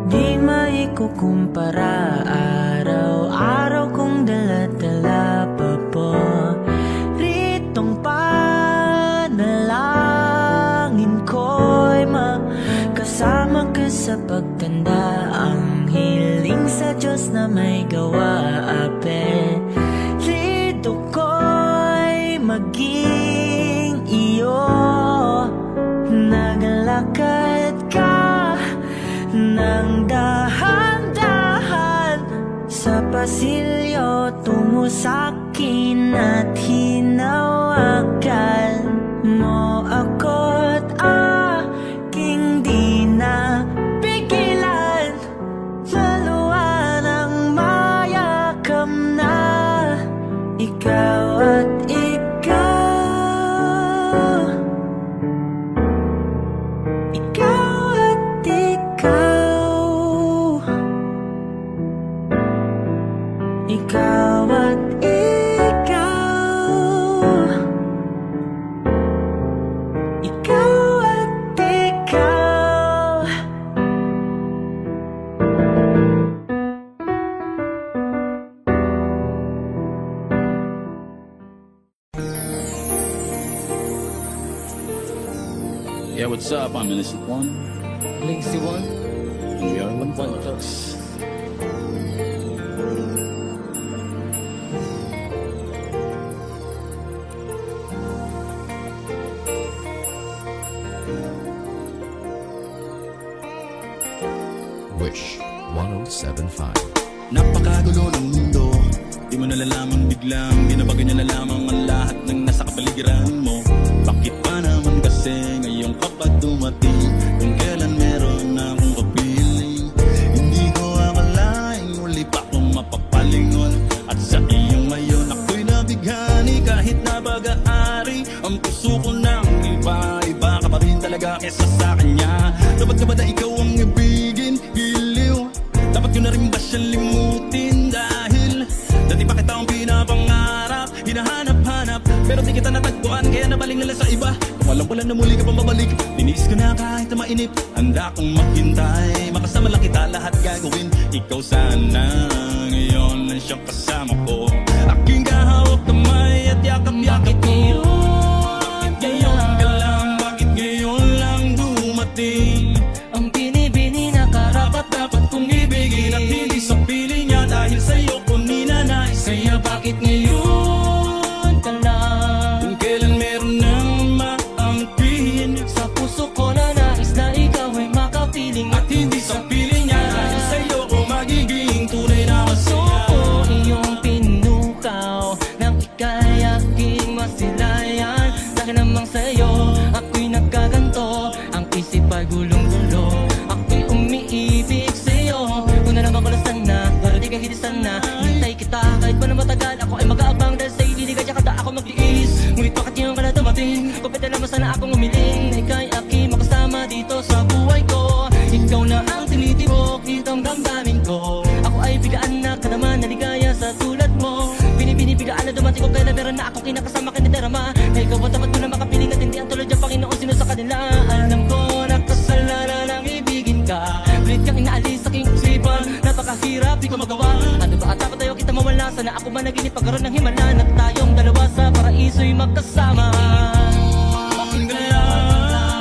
Di maikukumpara, araw-araw kong dala-dala pa po ritong panalangin ko'y makasama ka sa pagtanda. Ang hiling sa Diyos na may gawa, apelido ko'y maging iyo. Naglalakad ka ng dahan-dahan sa pasilyo tungo sa'kin at hinawakan mo ako't aking di na pigilan. Maluwan ang mayakap na ikaw at ikaw. Ikaw at ikaw. Ikaw at ikaw. Ikaw at ikaw. Yeah, what's up? I'm Innocent One. Linksy One. And we are One One Talks. Wish 1075. Napakagulo ng mundo, di mo nalalaman biglang binabago niya na lamang ang lahat ng nasa kapaligiran mo. Bakit pa naman kasi ngayon kapag dumating, kung kailan meron na akong kapiling. Hindi ko akalaing muli pa akong mapapalingon, at sa iyong ngayon ako'y nabighani. Kahit na baga-ari ang puso ko ng iba, iba ka pa rin talaga kesa sa kanya. Dapat ka ba na ikaw ang ibigin, giliw? Dapat ko na rin ba siyang limutin? Dahil dati pa kita ang pinapangarap, hinahanap-hanap, pero di kita natagpuan, kaya nabaling nila sa iba. Kung alam ko lang na muli ka pa mabalik, tinis ko na kahit na mainip. Handa kong maghintay, makasama lang kita, lahat gagawin. Ikaw sana ngayon lang siyang kasama ko, aking kahawak kamay at yakap-yakap ko. Bakit ngayon ka lang, bakit ngayon lang dumating? Ang binibini na Dapat kong ibigin at hindi sa pili niya, dahil sa'yo ko ninanais. Kaya bakit ngayon ka lang. kung kailan meron nang maangkin? Sa puso ko na nais na ikaw ay makapiling, At hindi sa pili niya, dahil sa'yo ko magiging tunay na puso masaya. ko iyong pinukaw nang ika'y aking masilayan. Dahil namang sa'yo ako'y nagkaganto, ang isip ay gulong-gulo. Ako'y umiibig sa'yo, kung na naman ko lang sana, pero di ka hilisan na. Hintay kita kahit pa na matagal, ako ay mag-aabang dahil sa'yo di ka kada ako magtiis. Ngunit bakit ngayon ka na dumating? Kupita naman sana akong umiling na ika'y aking makasama dito sa buhay ko. Ikaw na ang tinitibok nitong damdamin ko. Ako ay bigaan na kanaman na ligaya sa tulad mo. Binibigaan na dumating ko kailan meron na akong kinakasama kinidarama. Na ikaw ang dapat ko na makapiling at hindi ang tulad yung Panginoon sino sa kanila. Alam ko na kasalanan ang ibigin ka. Pilit kang inaalis sa aking isipan, napakahirap di ko magawa. Ano ba at dapat tayo kita mawala? himala. Sana ako man naginip pagkaroon ng himala, na tayong dalawa sa paraiso'y magkasama. Bakit kaya,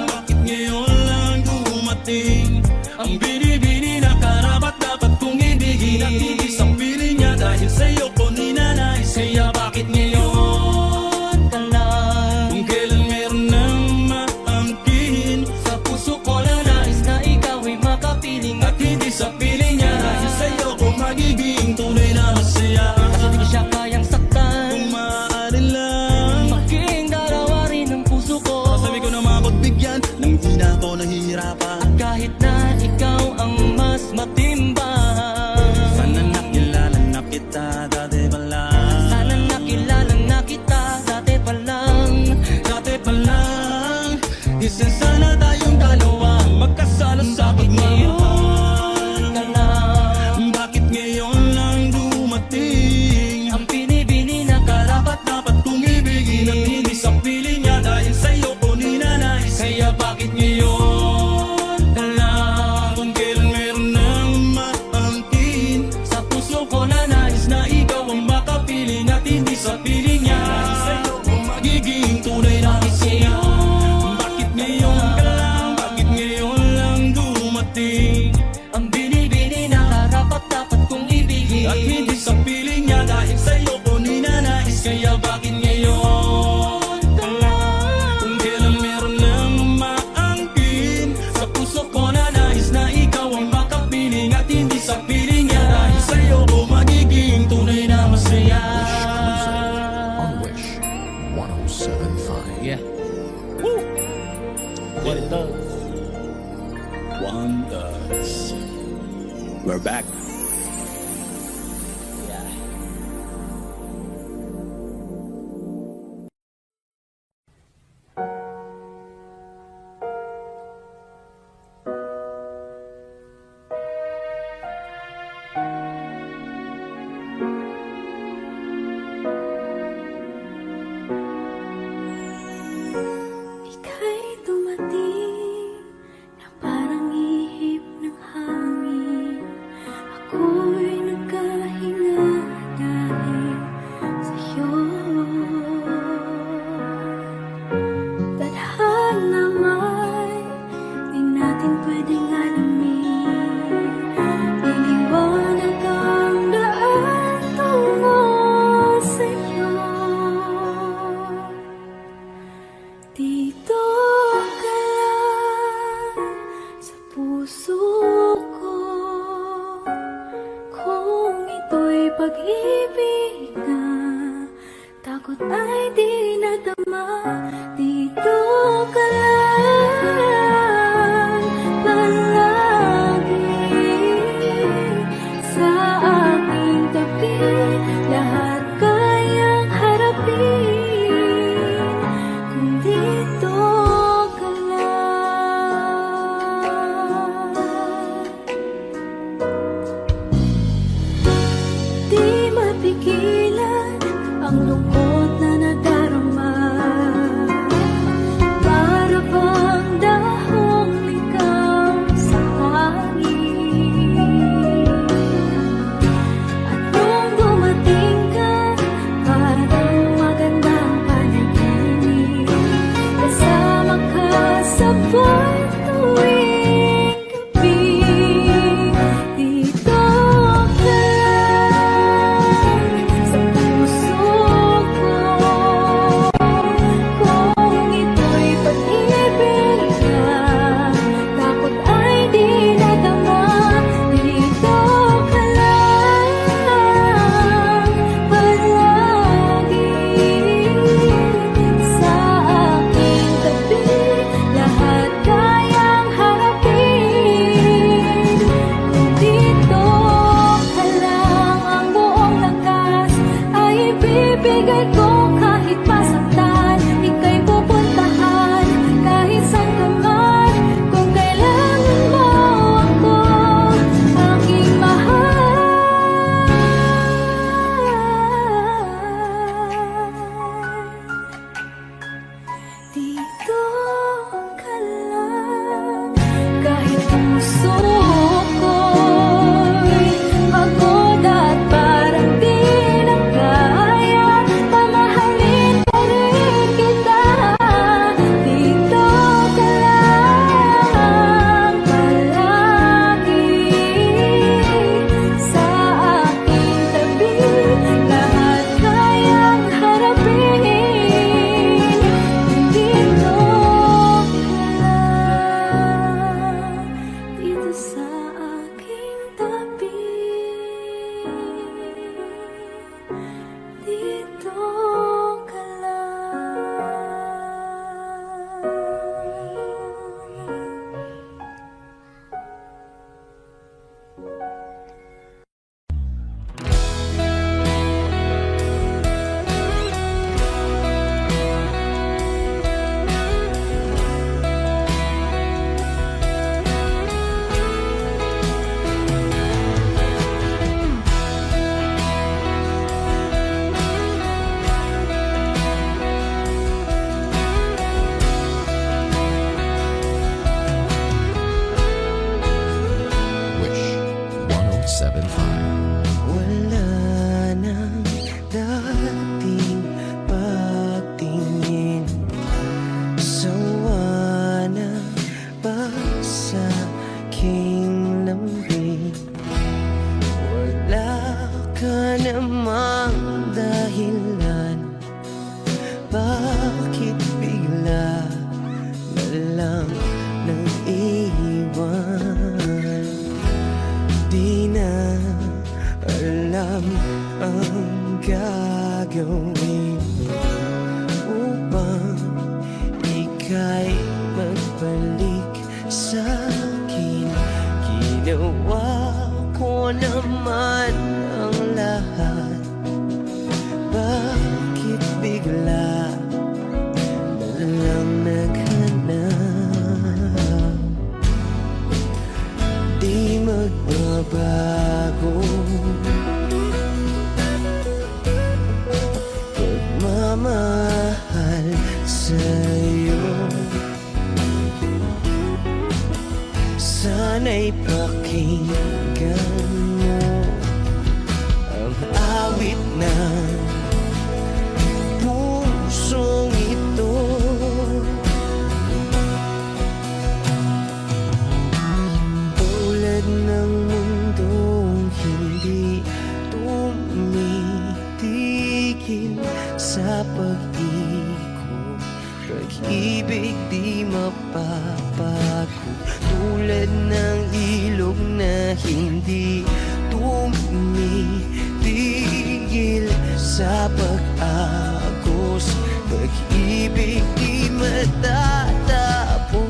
bakit ngayon lang dumating ang binibini na karapat dapat kong ibigin? At hindi sa piling niya dahil sa'yo ko ninanais. Kaya bakit ngayon ka lang? kung kailan meron nang maangkin? Sa puso ko na nais na ikaw ay makapiling. At hindi sa piling niya dahil sa'yo ko magiging tunay na masaya. Kasi di ko siya kayang saktan, Kung maaari lang, maging dalawa rin ang puso ko. sabi ko na mapagbigyan nang di na ako nahihirapan. At kahit na ikaw ang mas matimbang, Sana nakilala na kita dati pa lang. sana nakilala na kita dati pa lang. Dati pa lang, isa sana tayong dalawa magkasala sa pagmamahal. Ka lang Bakit ngayon lang dumating ang pinibini na karapat dapat kong ibigin? At hindi sa piling niya dahil sa'yo ko ninanais. Kaya bakit ngayon ka lang? kung kailan meron nang maangkin? Sa puso ko na nais na ikaw ang makapiling. At hindi sa piling niya Dahil sa'yo ko magiging tunay na masaya. Bakit ngayon ka lang, bakit ngayon lang dumating ang binibini na karapat dapat kong ibigin. at hindi sa piling niya dahil sa'yo ko ninanais. Kaya bakit ngayon ka lang? kung kailan meron nang maangkin? Sa puso ko na nais na ikaw ang makapiling. At hindi sa piling niya dahil sa'yo ko magiging tunay na masaya. On Wish 1075. Yeah. Woo! What it does. Wonders. We're back. Ika'y dumating na parang ihip ng hangin. Ako'y nagkahinga dahil sa'yo. Tadhana may di natin pwedeng alamin. Iniwanag ang daan tungo sa'yo. Dito ka lang sa puso ko. Kung ito'y pag-ibig na takot ay di nadama. Dito ka lang palagi sa aking tabi. Lahat kayang harapin kung dito ka lang. Di mapigilan ang lungkot na nadala. Wala nang dating pagtingin, sawa na ba sa aking lambing? Wala ka namang dahilan, bakit bigla na lang nang iwan? Di na alam ang gagawin upang ika'y magbalik sa akin. Ginawa ko naman ang lahat, bakit bigla na lang naghanap? Di magbabago pagmamahal sa'yo. Sana'y pakinggan mo ang awit ng pusong ito. Tulad ng mundong hindi tumitigil sa pag-ikot, pag-ibig di mapapago. Tulad ng ilog na hindi tumitigil sa pag-agos, pag-ibig di matatapos.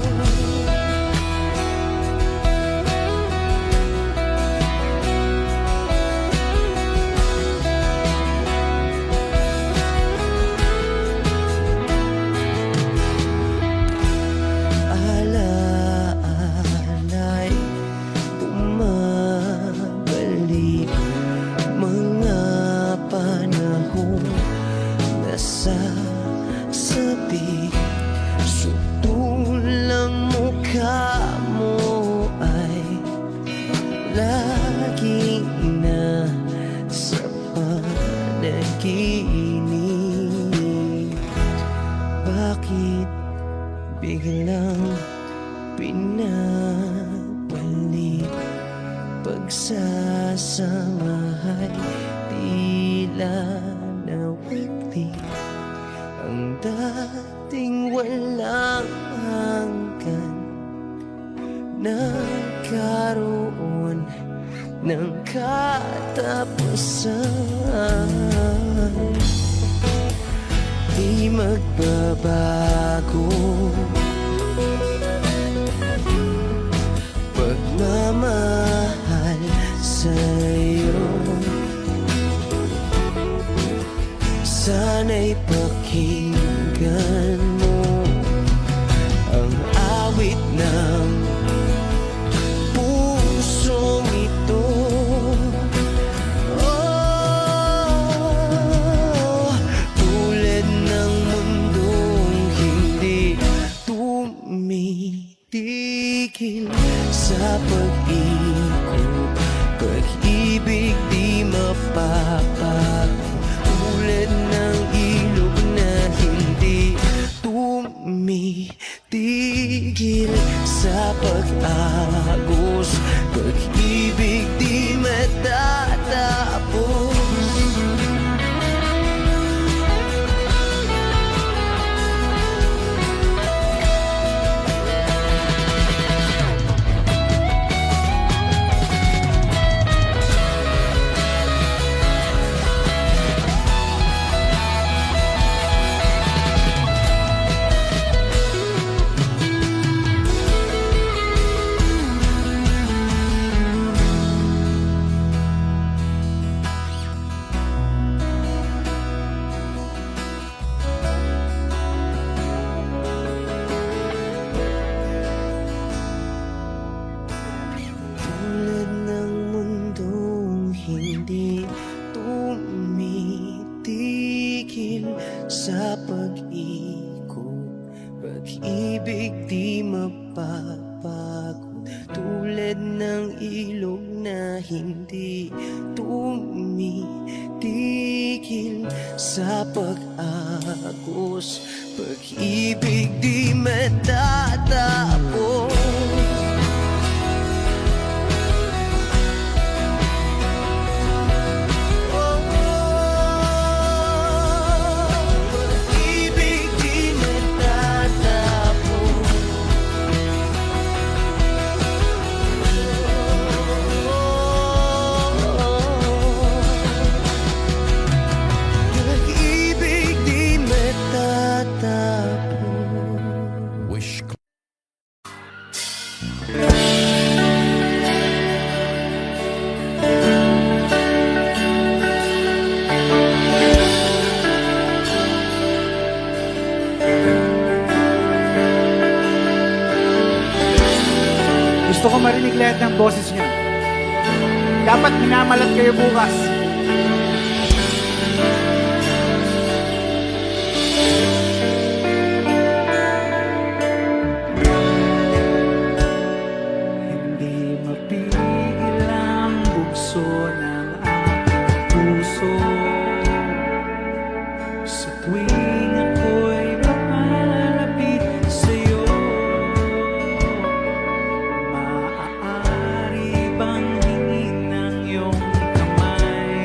Alaala'y bumabalik, mga panahon nasasabi. Sutulang mukha mo ay laging nasa panaginip. Bakit biglang pinabalik? Pagsasamahay tila nawagli, ang dating walang hanggan nagkaroon ng katapusan. Di magbabago pagmamahal sa'yo. Sana'y pakinggan mo ang awit ng pusong ito. Oh, tulad ng mundong hindi tumitigil sa pag-ikot, pag-ibig di mapapago. Tulad ng ilog na hindi tumitigil sa pag-agos, pag-ibig di matatapos. na hindi tumitigil sa pag-agos. Pag-ibig di matatapos. Pag-ibig di matatapos. Pag-ibig di matatapos. Wish Gusto ko marinig lahat ng boses niya. Dapat minamalat kayo bukas. Hindi mapigil ang bugso ng aking puso sa tuwing ako'y papalapit sa'yo. Maaari bang hingin ng iyong kamay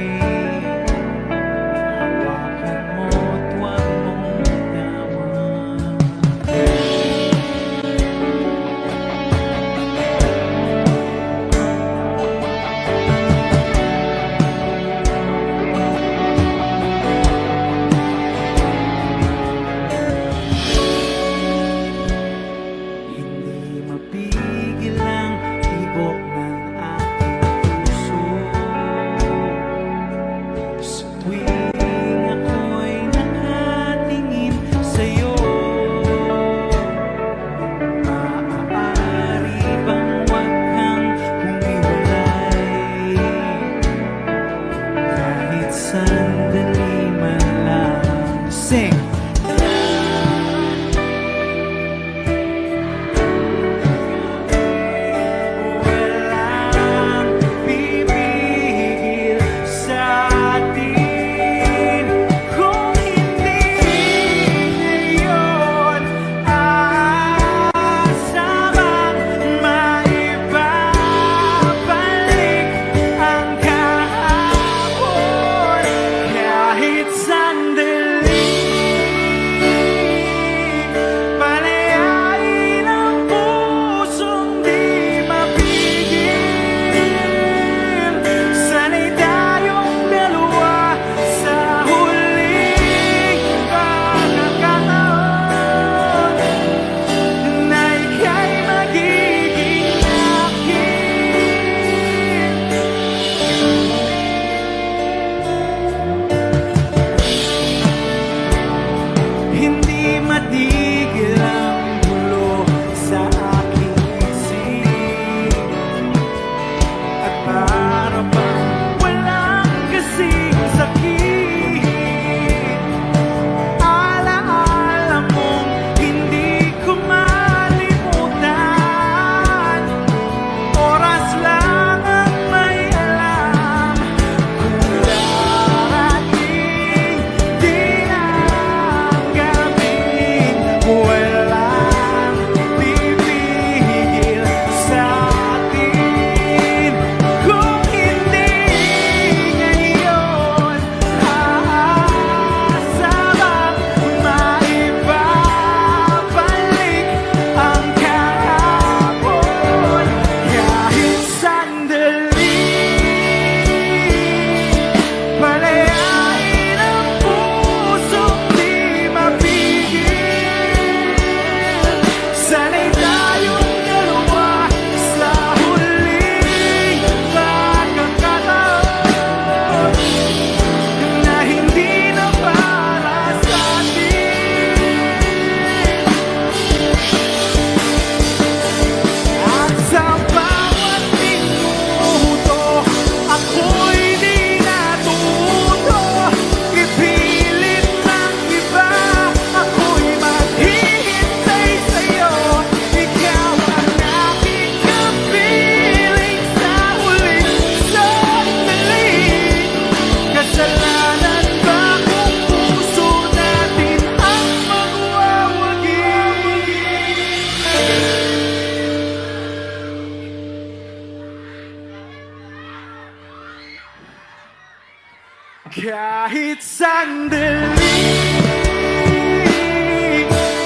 Kahit sandali,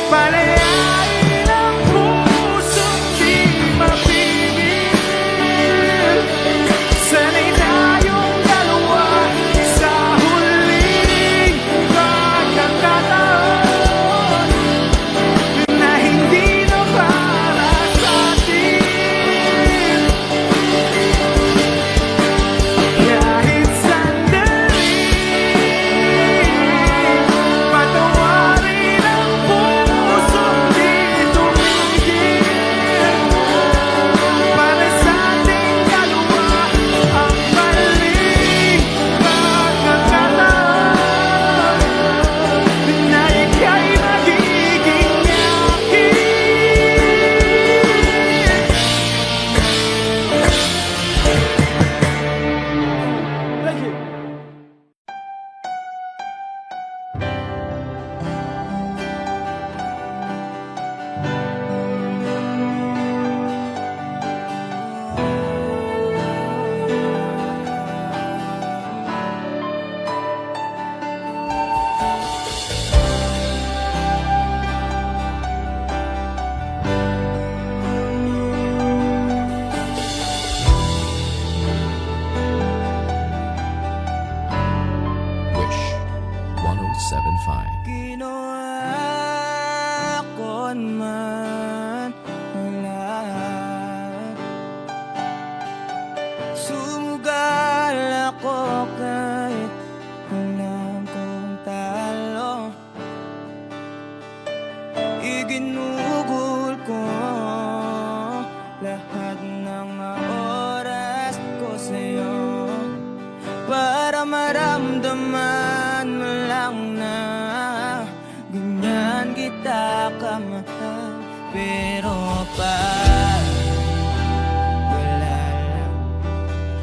palayain ang puso't di mapigil. Sana'y tayong dalawa sa huling pagkakataon na hindi na para sa'tin. Kahit sandali, patawarin ang puso't di tumigil. Para sa ating dalawa ang maling pagkakataon na ika'y magiging akin. Thank you. Wish 1075. Ginawa ko man ang lahat. Sumugal ako kahit alam kong talo. Iginugol ko lahat ng oras ko sa'yo para maramdaman mo lang na ganyan kita kamahal. Pero pag wala lang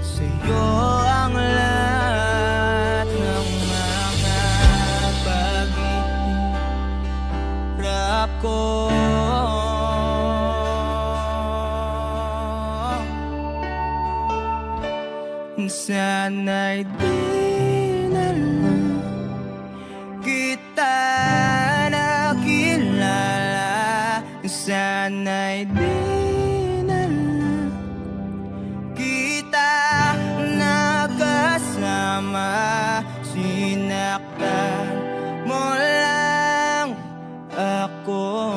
sa'yo ang lahat ng mga paghihirap ko, sana'y di na lang kita nakilala. Sana'y di na lang kita nakasama. Sinaktan mo lang ako.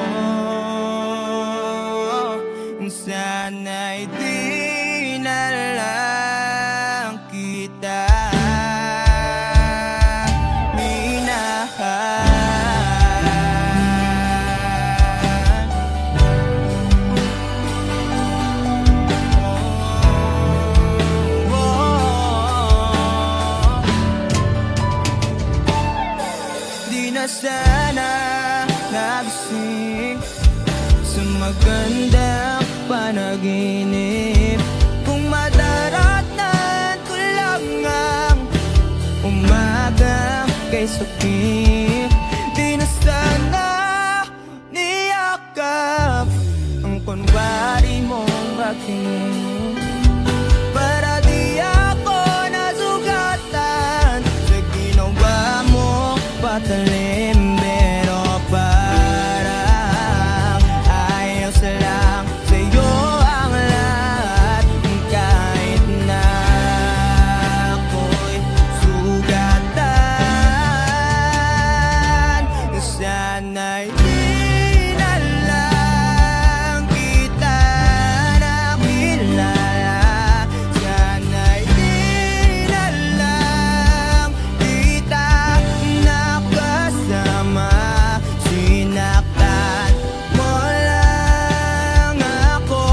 Sana'y di na lang kita Di na sana nagising sa magandang panaginip. Kung madaratan ko lang ang umaga kay sakit. Di na sana niyakap ang kunwari mong pagtingin, para di ako nasugatan sa ginawa mong patalim. Pero parang ayos lang sa'yo ang lahat, kahit na ako'y sugatan. Sana'y di na lang kita nakilala. Sana'y di na lang kita nakasama. Sinaktan mo lang ako.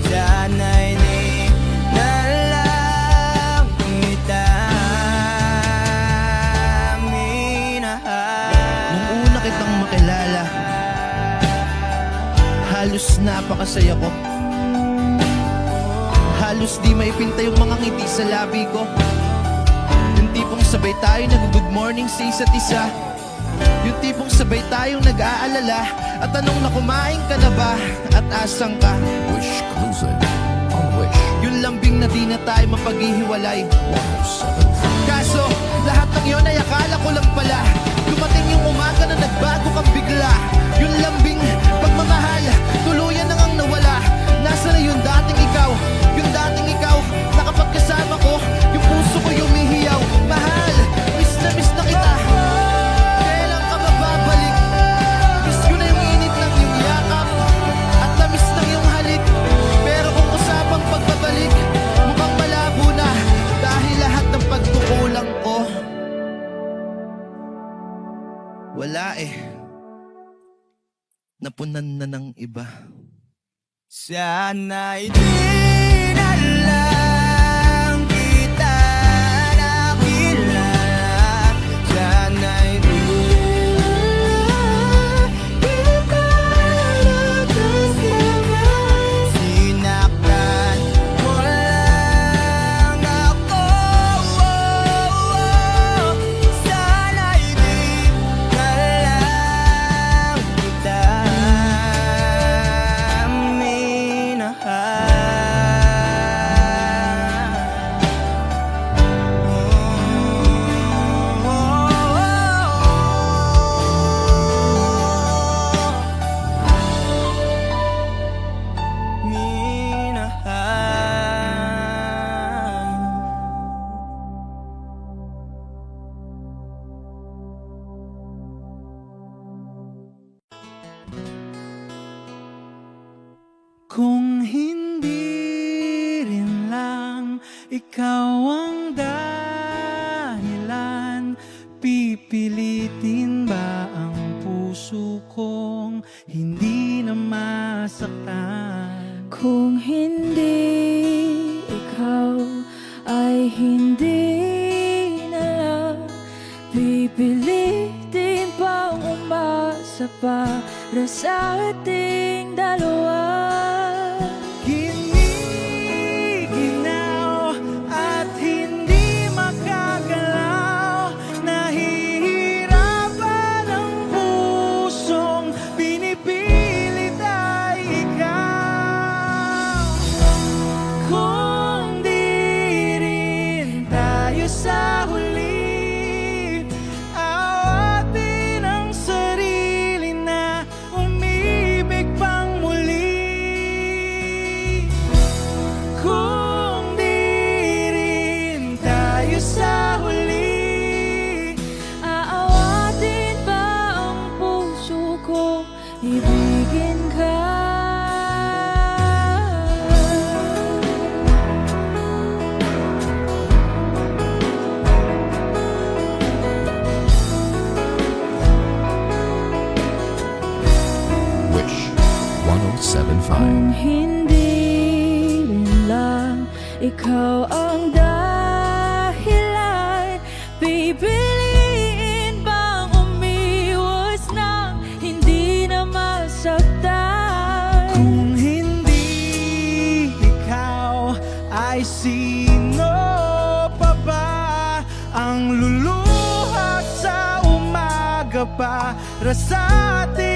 Sana'y di na lang kita minahal. Nung una kitang makilala, halos napakasaya ko. Halos di maipinta yung mga ngiti sa labi ko. Yung tipong sabay tayo nag-good morning sa isa't isa. Yung tipong sabay tayong nag-aalala at tanong na kumain ka na ba at asang ka. Wish Closet on Wish. Yung lambing na di na tayo mapaghihiwalay. Kaso, lahat ng yun ay akala ko lang pala. Dumating yung umaga na nagbago kang bigla. Yung lambing pagmamahal, tuluyan na ngang nawala. Nasa na yung dating ikaw? Yung dating ikaw, na kapag kasama ko, yung puso ko yumihiyaw. Mahal, miss na kita. Kailan ka mababalik? Miss ko na yung init ng iyong yakap, at na-miss ng iyong halik. Pero kung usapang pagbabalik, mukhang malabo na. Dahil lahat ng pagkukulang ko, wala eh. Napunan na ng iba. Sana'y di na lang kita nakilala. Sana'y di kita nakasama. Sinaktan mo lang ako. Sana'y di na lang kita Kung hindi rin lang ikaw ang dahilan, pipilitin ba ang puso kong hindi na masaktan? Kung hindi ikaw ay hindi na lang, pipilitin bang umasa para sa ating dalawa? Giniginaw at hindi makagalaw, nahihirapan ang pusong pinipilit ay ikaw. Kung di rin tayo sa huli, awatin ang sarili na umibig pang muli. Kung di rin tayo sa huli, Aawatin ba ang puso ko, ibigin ka? Wish 1075. Kung hindi rin lang ikaw ang dahilan, pipiliin bang umiwas nang hindi na masaktan? kung hindi ikaw, ay sino pa ba ang luluha sa umaga para sa atin?